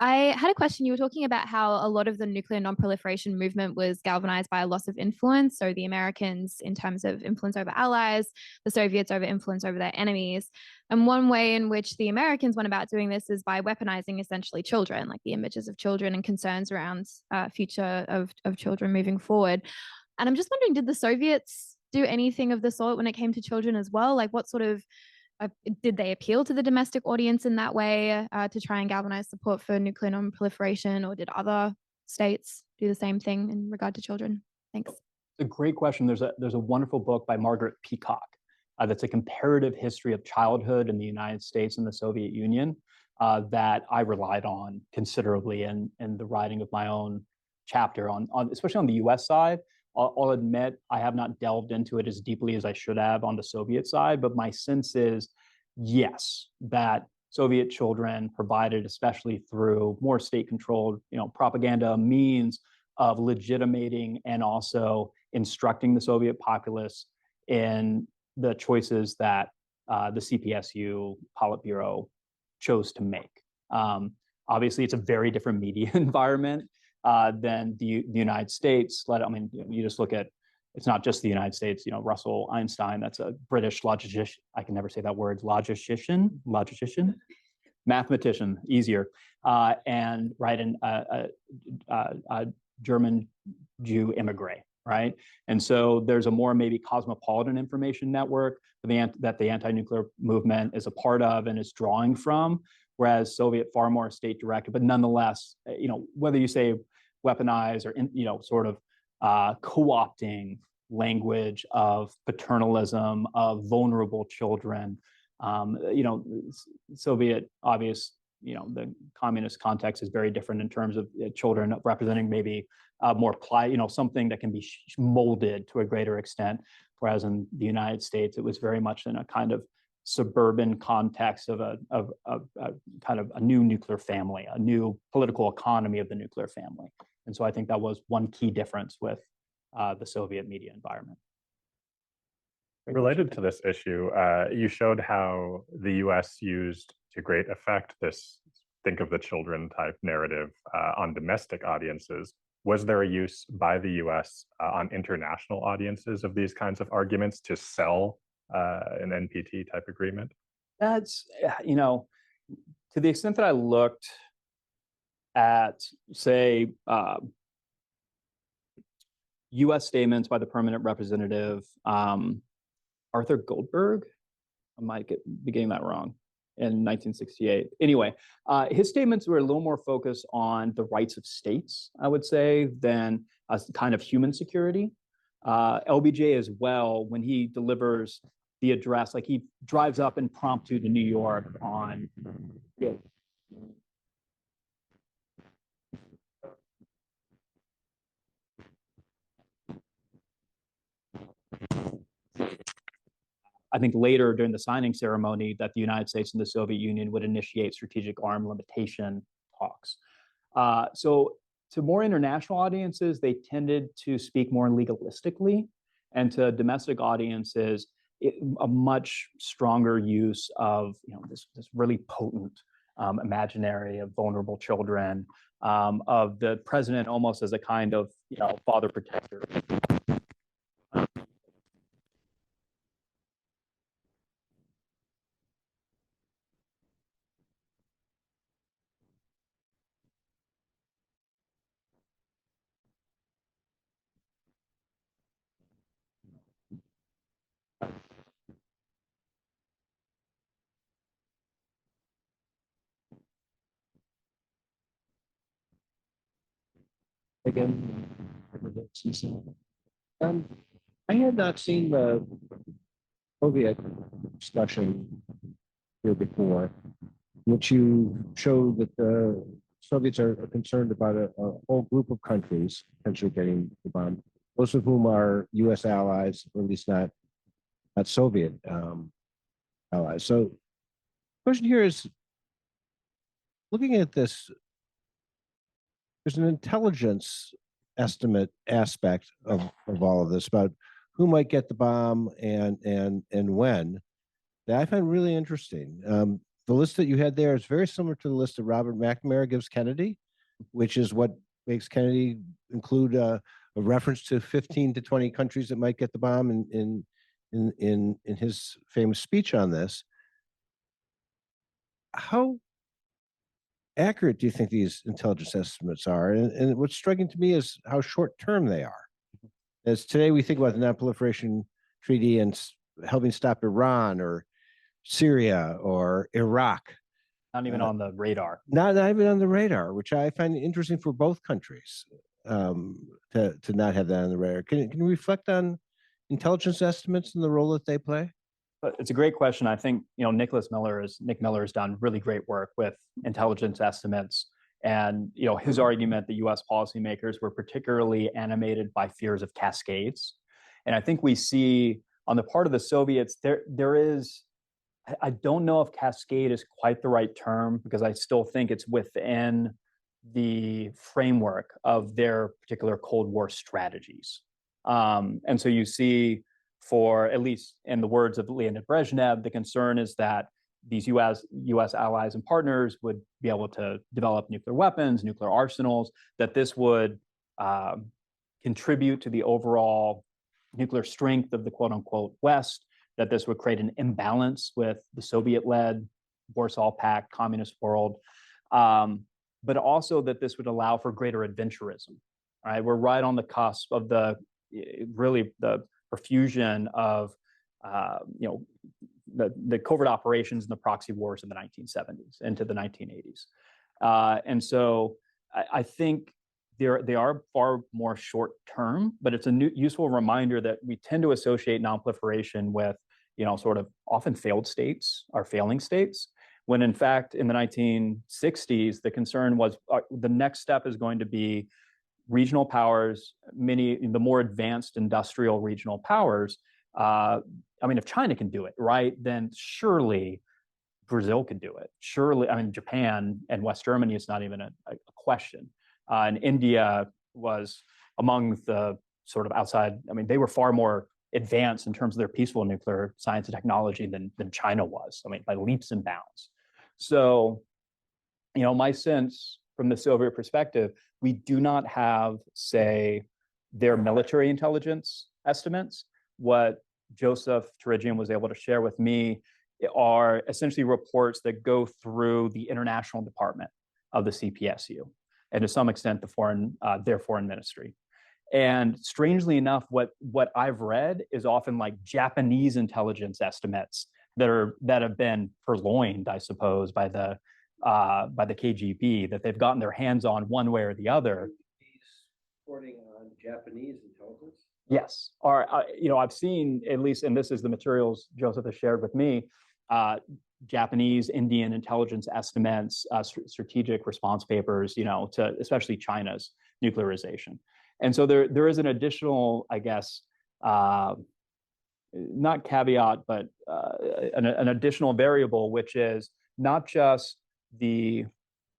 I had a question. You were talking about how a lot of the nuclear non-proliferation movement was galvanized by a loss of influence. So the Americans in terms of influence over allies, the Soviets over influence over their enemies. And one way in which the Americans went about doing this is by weaponizing essentially children, like the images of children and concerns around future of children moving forward. And I'm just wondering, did the Soviets do anything of the sort when it came to children as well? Like, what sort of did they appeal to the domestic audience in that way to try and galvanize support for nuclear non-proliferation, or did other states do the same thing in regard to children? Thanks. It's a great question. There's a wonderful book by Margaret Peacock that's a comparative history of childhood in the United States and the Soviet Union that I relied on considerably in the writing of my own chapter on especially on the U.S. side. I'll admit I have not delved into it as deeply as I should have on the Soviet side, but my sense is, yes, that Soviet children provided, especially through more state-controlled, propaganda, means of legitimating and also instructing the Soviet populace in the choices that the CPSU Politburo chose to make. Obviously, it's a very different media environment than the United States. You just look at, it's not just the United States, Russell Einstein, that's a British logician, I can never say that word, logician, mathematician, easier, and a German Jew immigrant, right? And so there's a more maybe cosmopolitan information network that the anti-nuclear movement is a part of and is drawing from, whereas Soviet far more state-directed, but nonetheless, whether you say weaponize or sort of co-opting language of paternalism, of vulnerable children, Soviet the communist context is very different in terms of children representing maybe more something that can be molded to a greater extent, whereas in the United States it was very much in a kind of suburban context of a kind of a new nuclear family, a new political economy of the nuclear family. And so I think that was one key difference with the Soviet media environment. Related to this issue, you showed how the US used to great effect this think of the children type narrative on domestic audiences. Was there a use by the US on international audiences of these kinds of arguments to sell an NPT type agreement? That's, to the extent that I looked at, say, US statements by the permanent representative, Arthur Goldberg, I might be getting that wrong, in 1968. Anyway, his statements were a little more focused on the rights of states, I would say, than a kind of human security. LBJ as well, when he delivers the address. Like he drives up impromptu to New York on. I think later during the signing ceremony that the United States and the Soviet Union would initiate strategic arm limitation talks. So to more international audiences, they tended to speak more legalistically, and to domestic audiences, a much stronger use of this really potent imaginary of vulnerable children, of the president almost as a kind of father protector. Again, I had not seen the Soviet discussion here before, which you showed that the Soviets are concerned about a whole group of countries potentially getting the bomb, most of whom are U.S. allies, or at least not Soviet allies. So, the question here is, looking at this, there's an intelligence estimate aspect of all of this about who might get the bomb and when, that I find really interesting. The list that you had there is very similar to the list that Robert McNamara gives Kennedy, which is what makes Kennedy include a reference to 15 to 20 countries that might get the bomb in his famous speech on this. How accurate do you think these intelligence estimates are? And what's striking to me is how short term they are. As today we think about the Non-Proliferation Treaty and helping stop Iran or Syria or Iraq. Not even on the radar. Not even on the radar, which I find interesting for both countries, to not have that on the radar. Can you reflect on intelligence estimates and the role that they play? It's a great question. I think Nick Miller has done really great work with intelligence estimates, and his argument that U.S. policymakers were particularly animated by fears of cascades, and I think we see on the part of the Soviets there is. I don't know if cascade is quite the right term, because I still think it's within the framework of their particular Cold War strategies. And so you see, for at least in the words of Leonid Brezhnev, the concern is that these US allies and partners would be able to develop nuclear weapons, nuclear arsenals, that this would contribute to the overall nuclear strength of the quote unquote West, that this would create an imbalance with the Soviet-led Warsaw Pact communist world, but also that this would allow for greater adventurism. Right, we're right on the cusp of the profusion of the covert operations and the proxy wars in the 1970s into the 1980s, and so I think they are far more short term, but it's a useful reminder that we tend to associate nonproliferation with sort of often failed states or failing states, when in fact in the 1960s the concern was the next step is going to be regional powers, the more advanced industrial regional powers. If China can do it, right, then surely Brazil can do it. Surely, Japan and West Germany is not even a question. And India was among the sort of outside. They were far more advanced in terms of their peaceful nuclear science and technology than China was. By leaps and bounds. So, my sense from the Soviet perspective, we do not have, say, their military intelligence estimates. What Joseph Turigian was able to share with me are essentially reports that go through the international department of the CPSU, and to some extent their foreign ministry. And strangely enough, what I've read is often like Japanese intelligence estimates that have been purloined, I suppose, by the KGB, that they've gotten their hands on one way or the other. He's reporting on Japanese intelligence. Yes, or I've seen, at least, and this is the materials Joseph has shared with me, Japanese, Indian intelligence estimates, strategic response papers, to especially China's nuclearization. And so there is an additional, I guess, not caveat, but an additional variable, which is not just the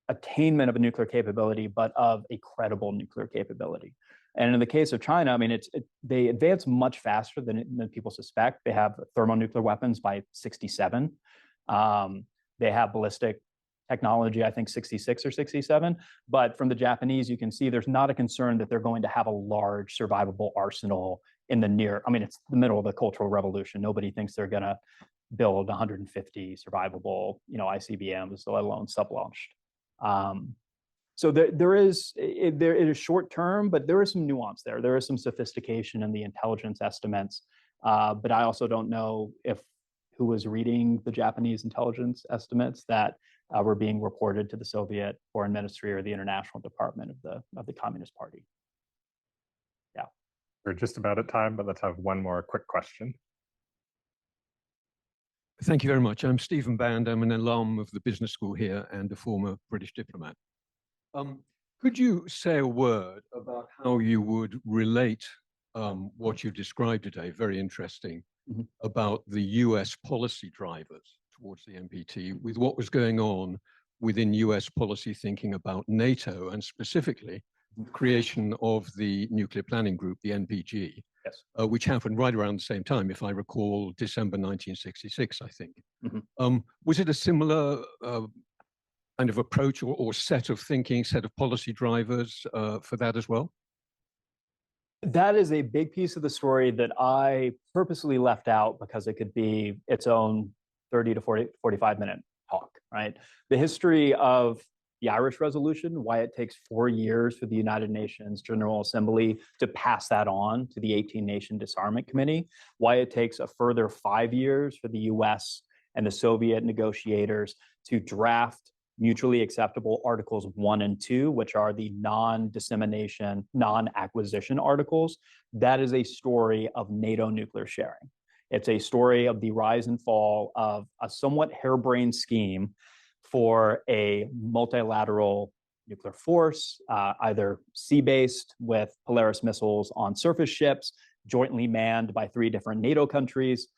attainment of a nuclear capability, but of a credible nuclear capability. And in the case of China, I mean, they advance much faster than people suspect. They have thermonuclear weapons by 67. They have ballistic technology, I think 66 or 67. But from the Japanese, you can see there's not a concern that they're going to have a large survivable arsenal in the near. I mean, it's the middle of the Cultural Revolution. Nobody thinks they're going to build 150 survivable, ICBMs, let alone sub-launched. So it is short term, but there is some nuance there. There is some sophistication in the intelligence estimates. But I also don't know who was reading the Japanese intelligence estimates that were being reported to the Soviet Foreign Ministry or the International Department of the Communist Party. Yeah. We're just about at time, but let's have one more quick question. Thank you very much. I'm Stephen Band. I'm an alum of the business school here and a former British diplomat. Could you say a word about how you would relate what you described today, very interesting, about the US policy drivers towards the NPT with what was going on within US policy thinking about NATO and specifically the creation of the Nuclear Planning Group, the NPG, yes. Which happened right around the same time, if I recall, December 1966, I think. Was it a similar kind of approach or set of thinking, set of policy drivers for that as well? That is a big piece of the story that I purposely left out because it could be its own 30 to 45-minute talk, right? The history of the Irish Resolution, why it takes 4 years for the United Nations General Assembly to pass that on to the 18-nation Disarmament Committee, why it takes a further 5 years for the US and the Soviet negotiators to draft mutually acceptable Articles 1 and 2, which are the non-dissemination, non-acquisition articles. That is a story of NATO nuclear sharing. It's a story of the rise and fall of a somewhat harebrained scheme for a multilateral nuclear force, either sea-based with Polaris missiles on surface ships, jointly manned by 3 different NATO countries.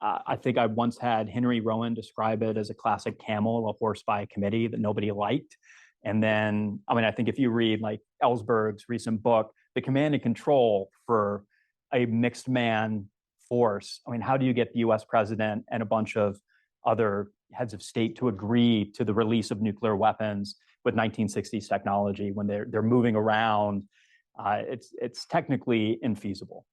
I think I once had Henry Rowan describe it as a classic camel, a horse by committee that nobody liked. And then, I mean, I think if you read like Ellsberg's recent book, The Command and Control for a mixed man force, I mean, how do you get the US president and a bunch of other heads of state to agree to the release of nuclear weapons with 1960s technology when they're moving around? It's technically infeasible.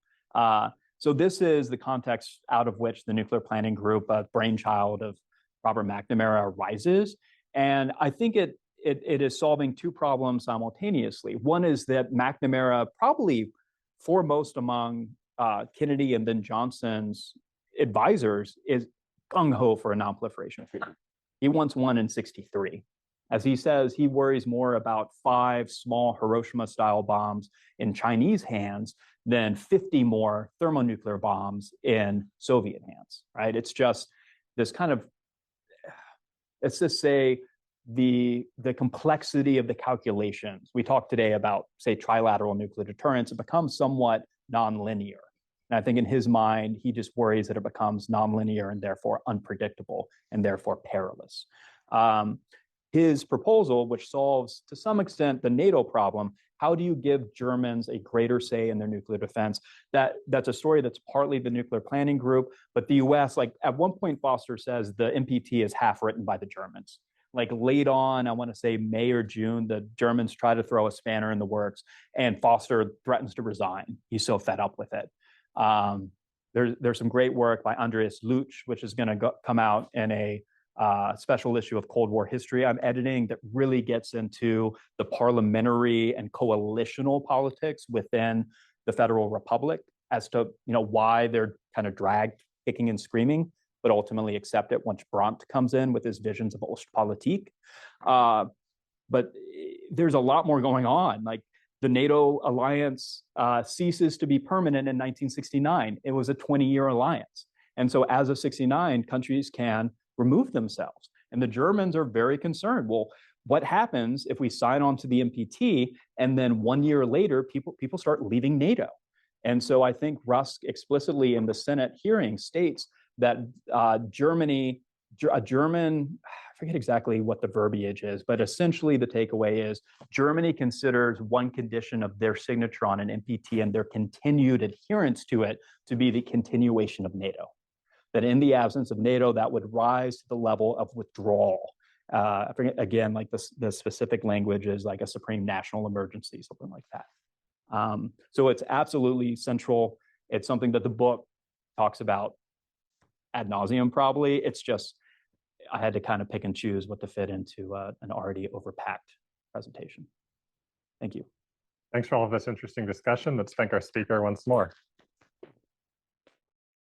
So this is the context out of which the Nuclear Planning Group, a brainchild of Robert McNamara, arises. And I think it is solving 2 problems simultaneously. One is that McNamara, probably foremost among Kennedy and then Johnson's advisors, is gung-ho for a non-proliferation treaty. He wants one in 63. As he says, he worries more about 5 small Hiroshima-style bombs in Chinese hands than 50 more thermonuclear bombs in Soviet hands, right? It's just this kind of, let's just say, the complexity of the calculations. We talked today about, say, trilateral nuclear deterrence. It becomes somewhat nonlinear. And I think in his mind, he just worries that it becomes nonlinear and therefore unpredictable and therefore perilous. His proposal, which solves to some extent the NATO problem, how do you give Germans a greater say in their nuclear defense? That's a story that's partly the Nuclear Planning Group, but the US, like at one point, Foster says the NPT is half written by the Germans. Like late on, I want to say May or June, the Germans try to throw a spanner in the works and Foster threatens to resign. He's so fed up with it. There's some great work by Andreas Luch, which is going to come out in a special issue of Cold War history I'm editing that really gets into the parliamentary and coalitional politics within the Federal Republic as to why they're kind of dragged kicking and screaming, but ultimately accept it once Brandt comes in with his visions of Ostpolitik. But there's a lot more going on. Like The NATO alliance ceases to be permanent in 1969. It was a 20-year alliance. And so as of 69, countries can remove themselves. And the Germans are very concerned. Well, what happens if we sign on to the NPT and then 1 year later, people start leaving NATO? And so I think Rusk explicitly in the Senate hearing states that Germany, a German, I forget exactly what the verbiage is, but essentially the takeaway is Germany considers one condition of their signature on an NPT and their continued adherence to it to be the continuation of NATO. That in the absence of NATO, that would rise to the level of withdrawal. I forget, again, like the specific language is like a supreme national emergency, something like that. So it's absolutely central. It's something that the book talks about ad nauseum, probably. It's just, I had to kind of pick and choose what to fit into an already overpacked presentation. Thank you. Thanks for all of this interesting discussion. Let's thank our speaker once more.